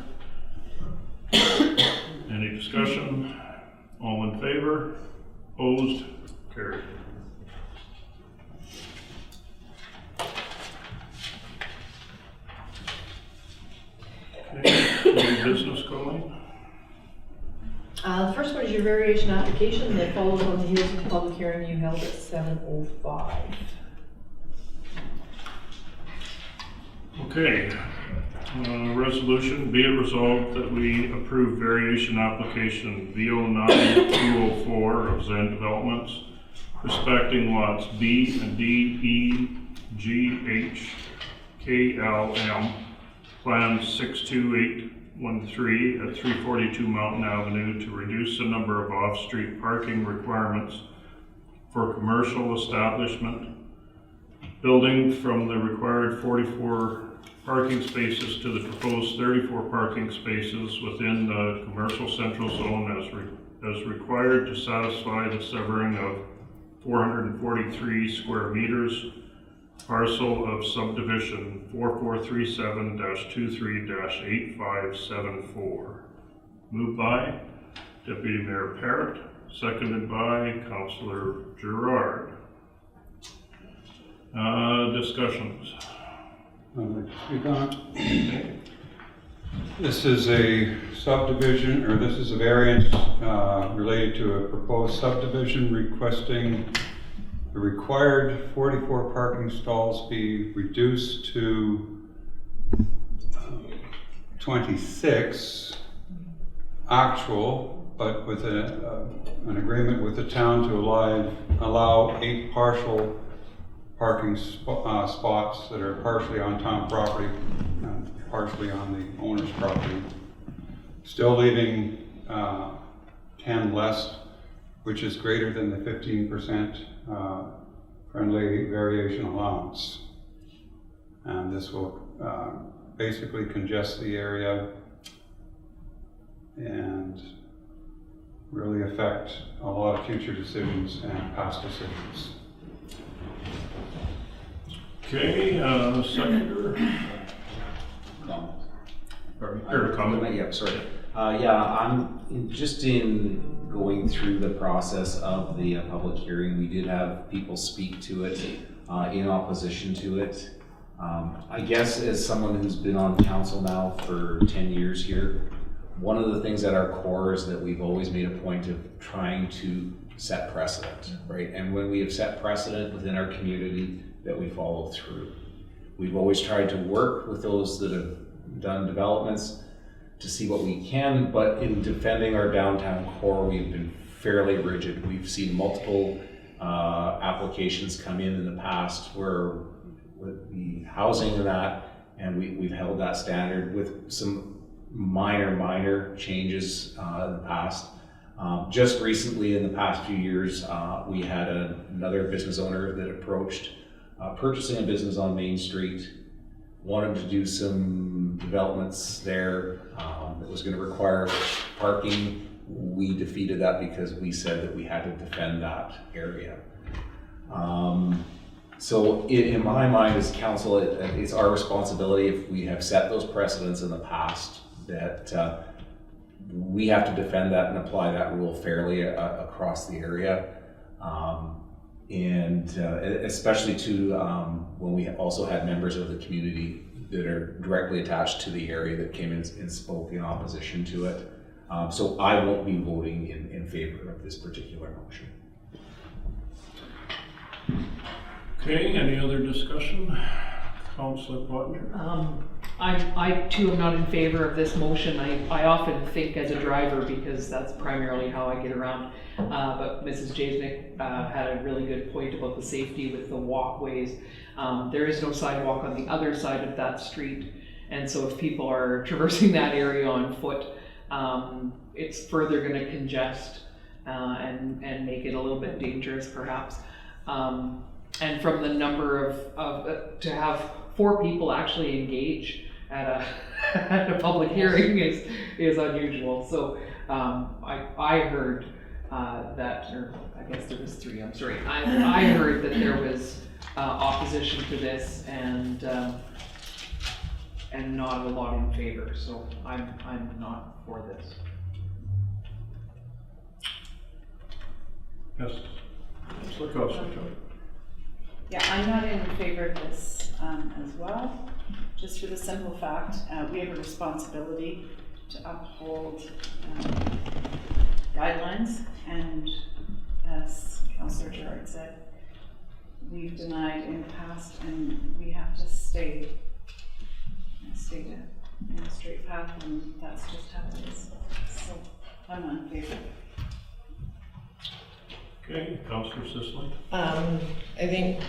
Any discussion? All in favor? Opposed? Carried. Okay, new business calling. The first one is your variation application that follows on the heels of the public hearing you held at 7:05. Okay, resolution, be it resolved that we approve variation application V09-204 of Zen Developments respecting lots B and D, E, G, H, K, L, M, Plan 62813 at 342 Mountain Avenue to reduce the number of off-street parking requirements for commercial establishment building from the required 44 parking spaces to the proposed 34 parking spaces within the commercial central zone as required to satisfy the severing of 443 square meters parcel of subdivision 4437-23-8574. Moved by Deputy Mayor Parrott, seconded by Councillor Gerard. Discussions. I'd like to speak on it. This is a subdivision, or this is a variance related to a proposed subdivision requesting the required 44 parking stalls be reduced to 26 actual, but with an agreement with the town to allow 8 partial parking spots that are partially on town property and partially on the owner's property. Still leaving 10 less, which is greater than the 15% friendly variation allowance. And this will basically congest the area and really affect a lot of future decisions and past decisions. Okay, seconder. Or comment? Yeah, sorry. I'm just in going through the process of the public hearing. We did have people speak to it in opposition to it. I guess as someone who's been on council now for 10 years here, one of the things at our core is that we've always made a point of trying to set precedent, right? And when we have set precedent within our community, that we follow through. We've always tried to work with those that have done developments to see what we can, but in defending our downtown core, we've been fairly rigid. We've seen multiple applications come in the past where with the housing of that, and we've held that standard with some minor changes in the past. Just recently, in the past few years, we had another business owner that approached purchasing a business on Main Street, wanted to do some developments there that was going to require parking. We defeated that because we said that we had to defend that area. So in my mind as council, it's our responsibility, if we have set those precedents in the past, that we have to defend that and apply that rule fairly across the area. And especially to when we also had members of the community that are directly attached to the area that came in and spoke in opposition to it. So I won't be voting in favor of this particular motion. Okay, any other discussion? Councilor Pottinger? I too am not in favor of this motion. I often think as a driver, because that's primarily how I get around. But Mrs. Jasnick had a really good point about the safety with the walkways. There is no sidewalk on the other side of that street. And so if people are traversing that area on foot, it's further going to congest and make it a little bit dangerous perhaps. And from the number of to have 4 people actually engage at a public hearing is unusual. So I heard that, or I guess there was 3. I'm sorry. I heard that there was opposition to this and not a lot in favor. So I'm not for this. Yes. Councilor Costa. Yeah, I'm not in favor of this as well, just for the simple fact, we have a responsibility to uphold guidelines, and as Councillor Gerard said, we've denied in the past, and we have to stay in a straight path, and that's just how it is. So I'm not in favor. Okay, Councillor Sisseling? I think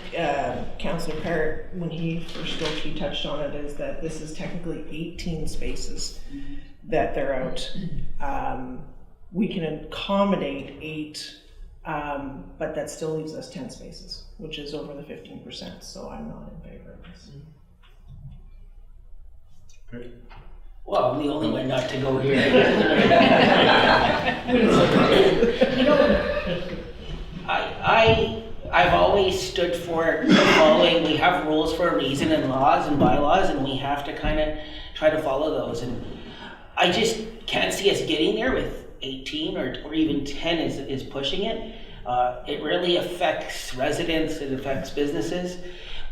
Councillor Parrott, when he first spoke, he touched on it, is that this is technically 18 spaces that they're out. We can accommodate 8, but that still leaves us 10 spaces, which is over the 15%, so I'm not in favor of this. Okay. Well, I'm the only one not to go here. You know, I've always stood for the following. We have rules for a reason and laws and bylaws, and we have to kind of try to follow those. And I just can't see us getting there with 18 or even 10 is pushing it. It really affects residents, it affects businesses.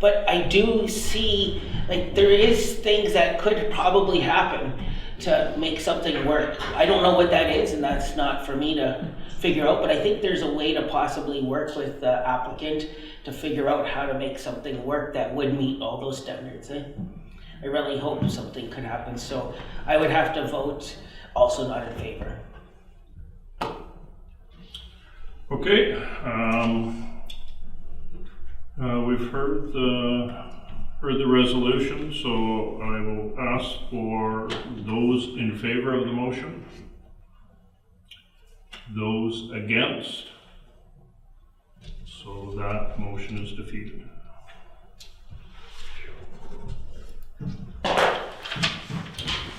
But I do see, like, there is things that could probably happen. to make something work. I don't know what that is, and that's not for me to figure out, but I think there's a way to possibly work with the applicant to figure out how to make something work that would meet all those standards. I really hope something could happen, so I would have to vote also not in favor. Okay, we've heard the resolution, so I will ask for those in favor of the motion. Those against? So that motion is defeated.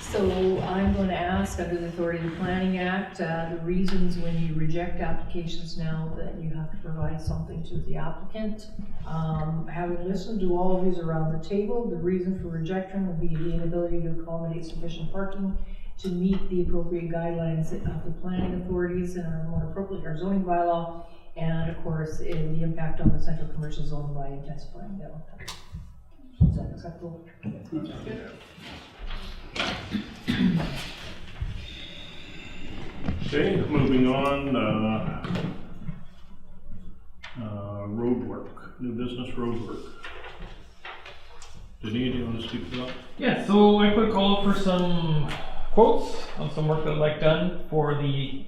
So I'm going to ask, under the Authority of the Planning Act, the reasons when you reject applications now that you have to provide something to the applicant. Having listened to all of these around the table, the reason for rejection would be the inability to accommodate sufficient parking to meet the appropriate guidelines of the planning authorities and more appropriately our zoning bylaw, and of course in the impact on the central commercial zone by intensifying downtown. Is that acceptable? Okay, moving on, road work, new business road work. Denis, do you want to speak to that? Yeah, so I put a call out for some quotes on some work that I'd like done for the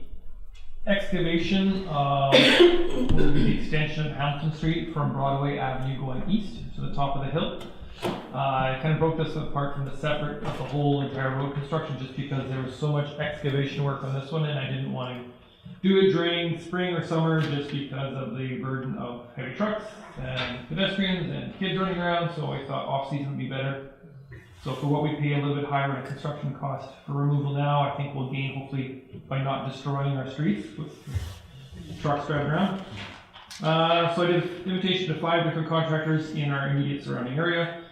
excavation of the extension of Hampton Street from Broadway Avenue going east to the top of the hill. I kind of broke this apart from the separate of the whole entire road construction just because there was so much excavation work on this one and I didn't want to do it during spring or summer just because of the burden of heavy trucks and pedestrians and kids running around, so I thought off-season would be better. So for what we pay a little bit higher in construction cost for removal now, I think we'll gain hopefully by not destroying our streets with trucks driving around. So I did an invitation to 5 different contractors in our immediate surrounding area.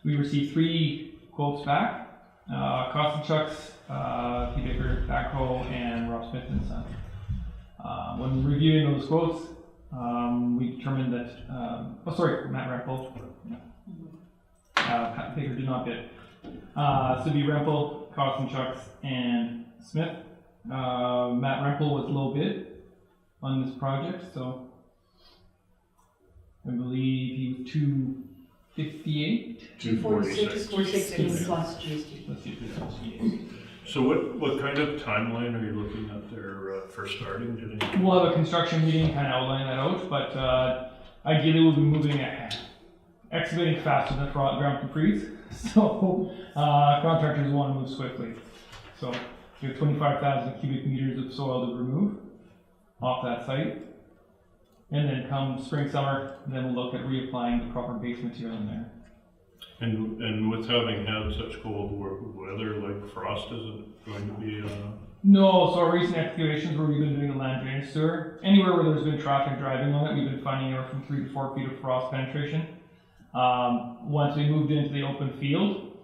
We received 3 quotes back, Cost and Chuck's, P. Baker Backhoe, and Rob Smith and Son. When reviewing those quotes, we determined that, Matt Rempel, Pat Baker did not bid. So it'd be Rempel, Cost and Chuck's, and Smith. Matt Rempel was low bid on this project, so I believe he was 258. 246, 416 plus GST. Let's see if it's 258. So what kind of timeline are you looking at there for starting, Denis? We'll have a construction meeting kind of outlining that out, but ideally we'll be moving excavating faster than ground can freeze. So contractors want to move swiftly. So we have 25,000 cubic meters of soil to remove off that site. And then come spring, summer, then we'll look at reapplying the proper base material in there. And with having had such cold weather like frost, is it going to be No, so our recent excavations where we've been doing the land drainage sewer, anywhere where there's been traffic driving on it, we've been finding anywhere from 3 to 4 feet of frost penetration. Once we moved into the open field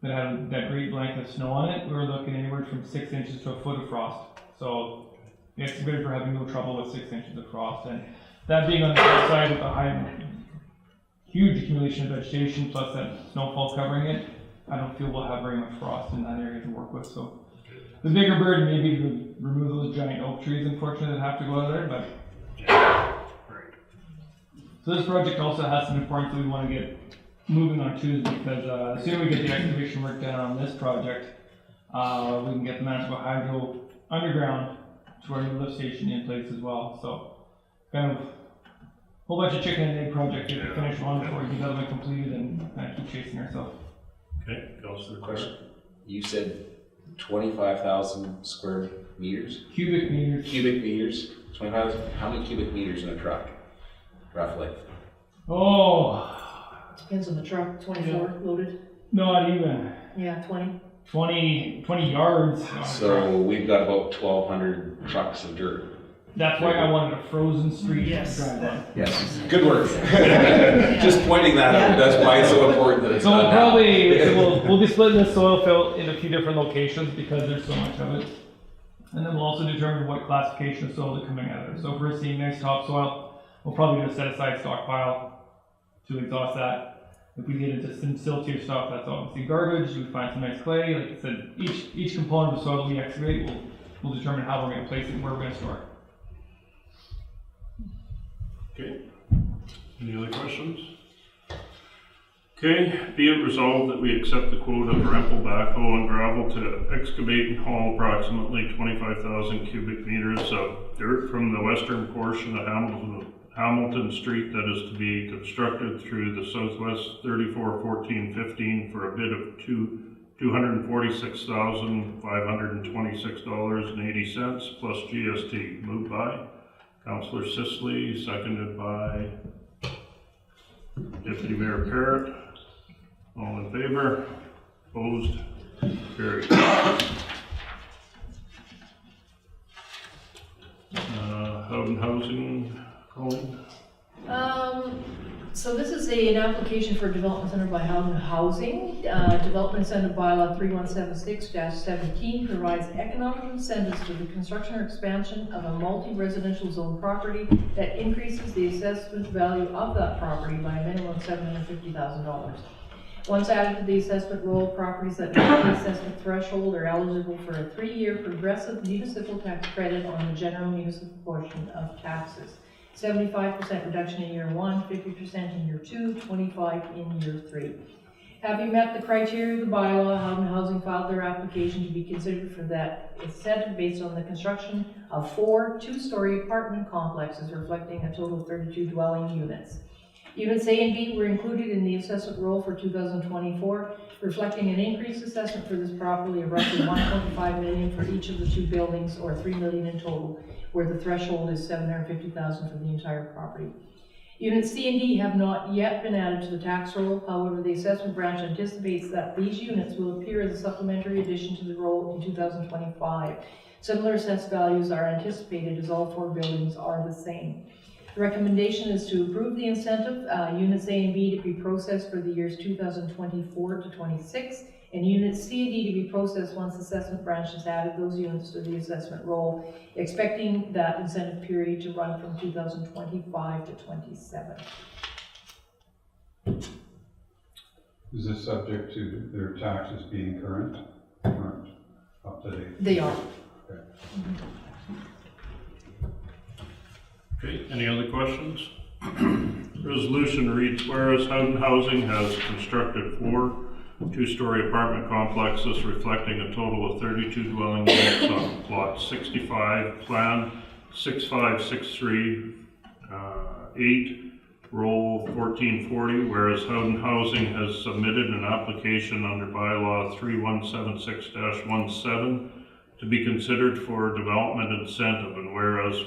that had that great blanket of snow on it, we were looking anywhere from 6 inches to a foot of frost. So the excavators were having no trouble with 6 inches of frost. And that being on the other side with a huge accumulation of vegetation plus that snowfall covering it, I don't feel we'll have very much frost in that area to work with. So the bigger burden may be to remove those giant oak trees, unfortunately, that have to go out of there. But so this project also has some importance that we want to get moving on too, because the sooner we get the excavation work done on this project, we can get the Manitoba Hydro underground to our new lift station in place as well. So kind of a whole bunch of chicken and egg project to finish one before we get that one completed and kind of keep chasing ourselves. okay? Councilor question. You said 25,000 square meters? Cubic meters. Cubic meters? 25,000? How many cubic meters in a truck, roughly? Oh, Depends on the truck, 24 loaded. not even. Yeah, 20. 20 yards. on a truck. So we've got about 1,200 trucks of dirt. That's why I wanted a frozen street Yes. to drive on. Yes, good work. Just pointing that out, that's why it's so important that it's So done we'll now. probably, we'll be splitting the soil fill in a few different locations because there's so much of it. And then we'll also determine what classification of soil is coming out of there. So if we're seeing nice topsoil, we'll probably do a set aside stockpile to exhaust that. If we get into some siltier stuff, that's obviously garbage. We find some nice clay. Like I said, each component of the soil we excavate will determine how we're going to place it and where we're going to store it. Okay. Any other questions? Okay, be it resolved that we accept the quote of Rempel Backhoe and Gravel to excavate and haul approximately 25,000 cubic meters of dirt from the western portion of Hamilton Street that is to be constructed through the Southwest 341415 for a bid of $246,526.80 plus GST. Moved by Councillor Sisley, seconded by Deputy Mayor Parrott. All in favor? Opposed? Carried. Howden Housing, Colleen? So this is an application for development center by Howden Housing. Development Incentive Bylaw 3176-17 provides economic incentives for the construction or expansion of a multi-residential zone property that increases the assessment value of that property by a minimum of $750,000. Once added to the assessment roll, properties that meet the assessment threshold are eligible for a 3-year progressive municipal tax credit on the general municipal portion of taxes. 75% reduction in year 1, 50% in year 2, 25% in year 3. Having met the criteria of the bylaw, Howden Housing filed their application to be considered for that incentive based on the construction of 4 2-story apartment complexes reflecting a total of 32 dwelling units. Units A and B were included in the assessment roll for 2024, reflecting an increased assessment for this property of roughly $1.5 million for each of the 2 buildings, or $3 million in total, where the threshold is $750,000 for the entire property. Units C and D have not yet been added to the tax roll. However, the assessment branch anticipates that these units will appear as a supplementary addition to the roll in 2025. Similar assessed values are anticipated as all 4 buildings are the same. The recommendation is to approve the incentive, units A and B to be processed for the years 2024 to 26, and units C and D to be processed once the assessment branch has added those units to the assessment roll, expecting that incentive period to run from 2025 to 27. Is this subject to their taxes being current, up to date? They are. Okay. Okay, any other questions? Resolution reads, whereas Howden Housing has constructed 4 2-story apartment complexes reflecting a total of 32 dwelling units on plot 65, plan 6563, 8, roll 1440, whereas Howden Housing has submitted an application under bylaw 3176-17 to be considered for development incentive, and whereas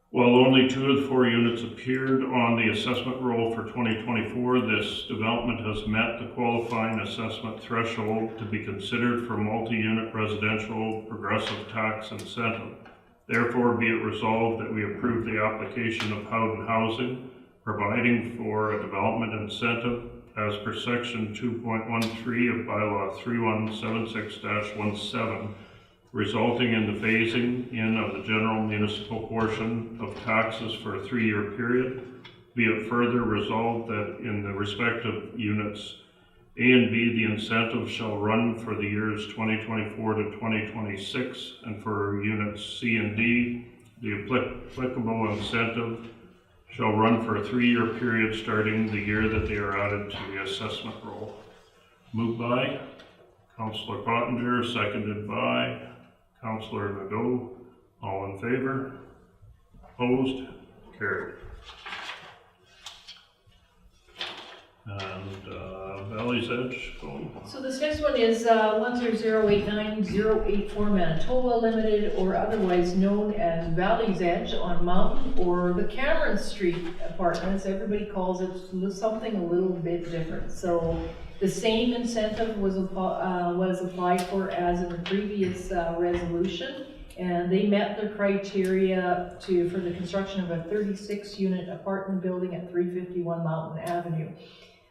while only 2 of the 4 units appeared on the assessment roll for 2024, this development has met the qualifying assessment threshold to be considered for multi-unit residential progressive tax incentive. Therefore, be it resolved that we approve the application of Howden Housing, providing for a development incentive as per section 2.13 of bylaw 3176-17, resulting in the phasing in of the general municipal portion of taxes for a 3-year period. Be it further resolved that in the respective units A and B, the incentive shall run for the years 2024 to 2026, and for units C and D, the applicable incentive shall run for a 3-year period starting the year that they are added to the assessment roll. Moved by Councillor Pottinger, seconded by Councillor Nadeau. All in favor? Opposed? Carried. And Valley's Edge going. So this next one is 10089-084 Manitoba Limited, or otherwise known as Valley's Edge on Mountain, or the Cameron Street Apartments. Everybody calls it something a little bit different. So the same incentive was applied for as in the previous resolution, and they met their criteria for the construction of a 36-unit apartment building at 351 Mountain Avenue.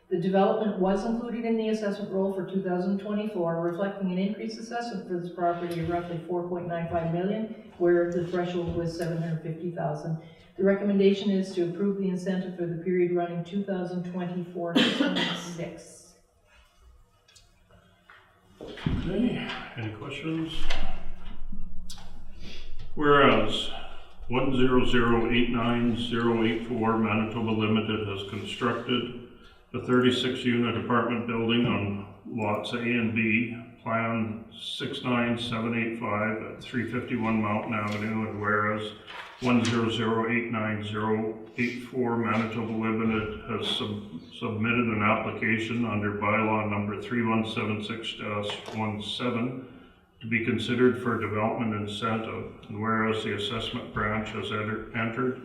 The development was included in the assessment roll for 2024, reflecting an increased assessment for this property of roughly 4.95 million, where the threshold was 750,000. The recommendation is to approve the incentive for the period running 2024 to 26. Okay, any questions? Whereas 10089-084 Manitoba Limited has constructed a 36-unit apartment building on lots A and B, Plan 69785 at 351 Mountain Avenue, and whereas 10089-084 Manitoba Limited has submitted an application under bylaw number 3176-17 to be considered for development incentive, and whereas the assessment branch has entered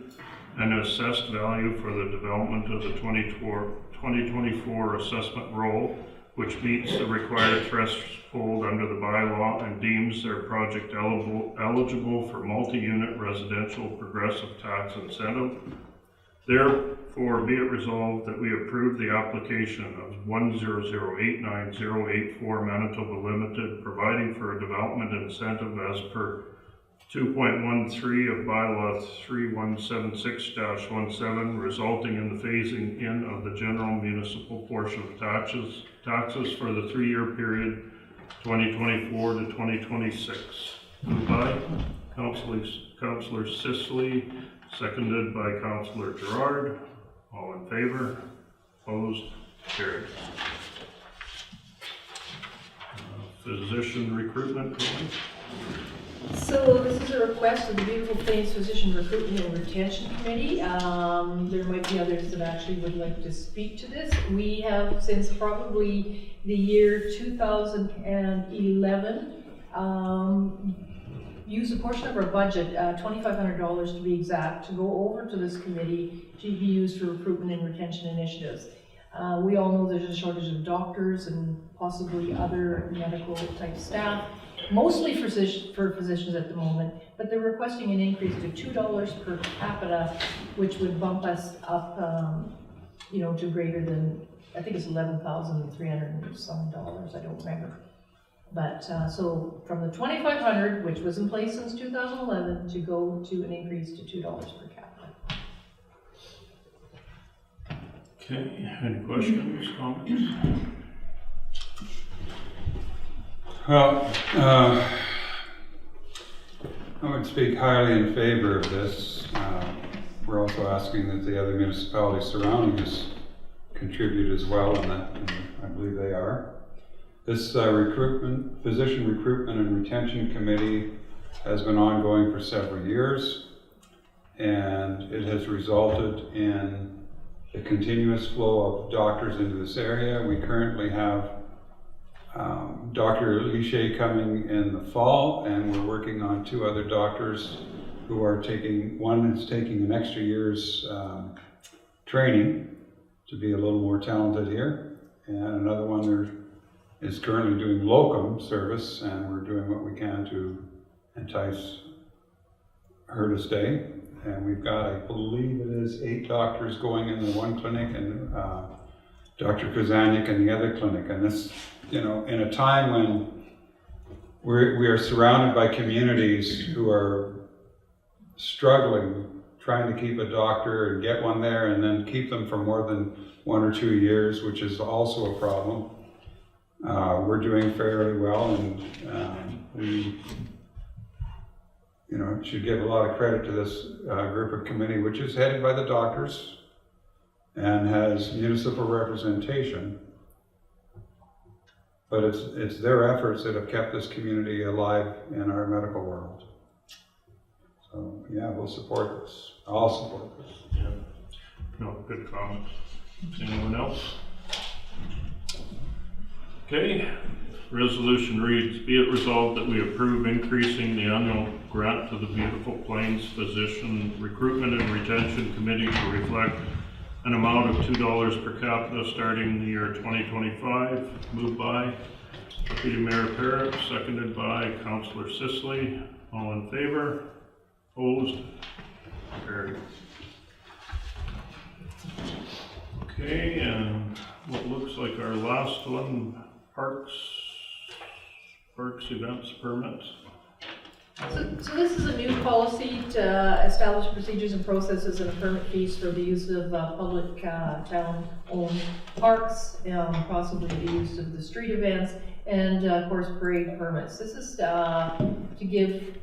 an assessed value for the development of the 2024 assessment roll, which meets the required threshold under the bylaw and deems their project eligible for multi-unit residential progressive tax incentive. Therefore, be it resolved that we approve the application of 10089-084 Manitoba Limited, providing for a development incentive as per 2.13 of bylaw 3176-17, resulting in the phasing in of the general municipal portion of taxes for the 3-year period 2024 to 2026. Moved by Councillor Sisley, seconded by Councillor Gerard. All in favor? Opposed? Carried. Physician recruitment, Colleen? So this is a request of the Beautiful Plains Physician Recruitment and Retention Committee. There might be others that actually would like to speak to this. We have, since probably the year 2011, used a portion of our budget, $2,500 to be exact, to go over to this committee to be used for recruitment and retention initiatives. We all know there's a shortage of doctors and possibly other medical type staff, mostly for physicians at the moment, but they're requesting an increase to $2 per capita, which would bump us up, to greater than, I think it's $11,300 and some dollars, I don't remember. But so from the $2,500, which was in place since 2011, to go to an increase to $2 per capita. Okay, any questions, comments? Well, I would speak highly in favor of this. We're also asking that the other municipalities surrounding us contribute as well, and I believe they are. This Physician Recruitment and Retention Committee has been ongoing for several years, and it has resulted in the continuous flow of doctors into this area. We currently have Dr. Lichet coming in the fall, and we're working on 2 other doctors who are one is taking an extra year's training to be a little more talented here, and another one is currently doing locum service, and we're doing what we can to entice her to stay. And we've got, I believe it is 8 doctors going in the one clinic, and Dr. Kazaniak in the other clinic. And this, in a time when we are surrounded by communities who are struggling, trying to keep a doctor and get one there and then keep them for more than 1 or 2 years, which is also a problem. We're doing fairly well, and we should give a lot of credit to this group of committee, which is headed by the doctors and has municipal representation. But it's their efforts that have kept this community alive in our medical world. So yeah, we'll support this. I'll support this. Yeah. No, good comment. Anyone else? Okay. Resolution reads, be it resolved that we approve increasing the annual grant to the Beautiful Plains Physician Recruitment and Retention Committee to reflect an amount of $2 per capita starting the year 2025. Moved by Deputy Mayor Parrott, seconded by Councillor Sisley. All in favor? Opposed? Carried. Okay, and what looks like our last one, parks events permits. So this is a new policy to establish procedures and processes and permit fees for the use of public town-owned parks, possibly the use of the street events, and of course parade permits. This is to give,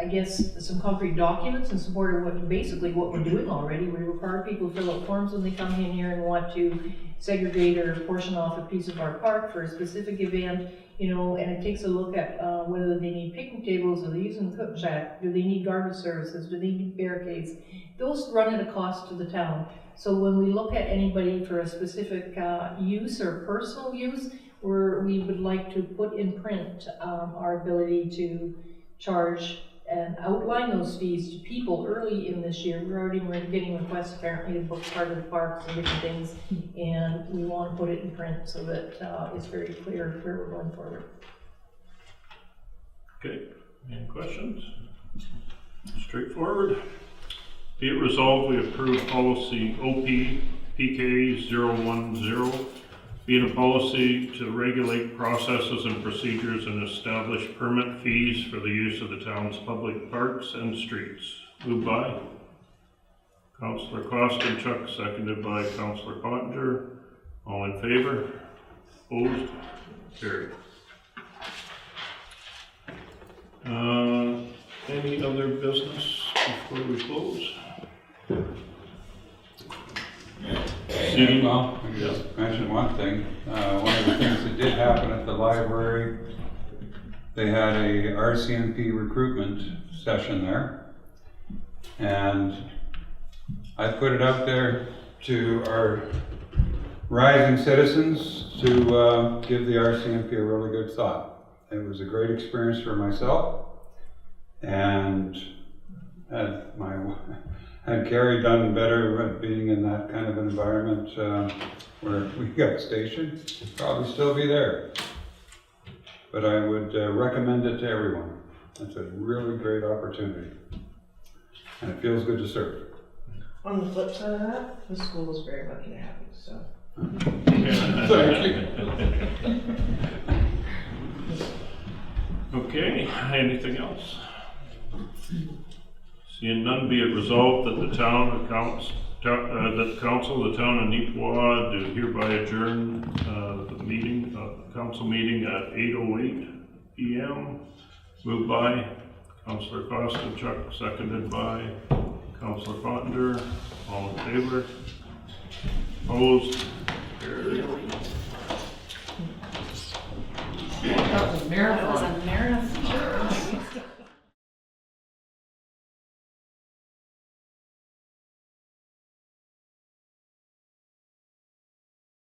I guess, some concrete documents in support of what we're doing already. We require people to fill out forms when they come in here and want to segregate or portion off a piece of our park for a specific event, you know, and it takes a look at whether they need picnic tables, are they using the cook shack, do they need garbage services, do they need barricades. Those run at a cost to the town. So when we look at anybody for a specific use or personal use, we would like to put in print our ability to charge and outline those fees to people early in this year. We're getting requests apparently to book part of the parks and different things, and we want to put it in print so that it's very clear where we're going forward. Okay, any questions? Straightforward. Be it resolved, we approve policy OP-PK-010, being a policy to regulate processes and procedures and establish permit fees for the use of the town's public parks and streets. Moved by Councillor Kostenchuk, seconded by Councillor Pottinger. All in favor? Opposed? Carried. Any other business before we close? Well, I just mention one thing. One of the things that did happen at the library, they had a RCMP recruitment session there. And I put it out there to our rising citizens to give the RCMP a really good thought. It was a great experience for myself. And had Carrie done better being in that kind of environment where we got stationed, probably still be there. But I would recommend it to everyone. It's a really great opportunity. And it feels good to serve. On the flip side of that, the school is very lucky to have you, so. Thank you. Okay, anything else? Seeing none, be it resolved that the council of the town of Neepawa do hereby adjourn the council meeting at 8:08 p.m. Moved by Councillor Kostenchuk, seconded by Councillor Pottinger. All in favor? Opposed?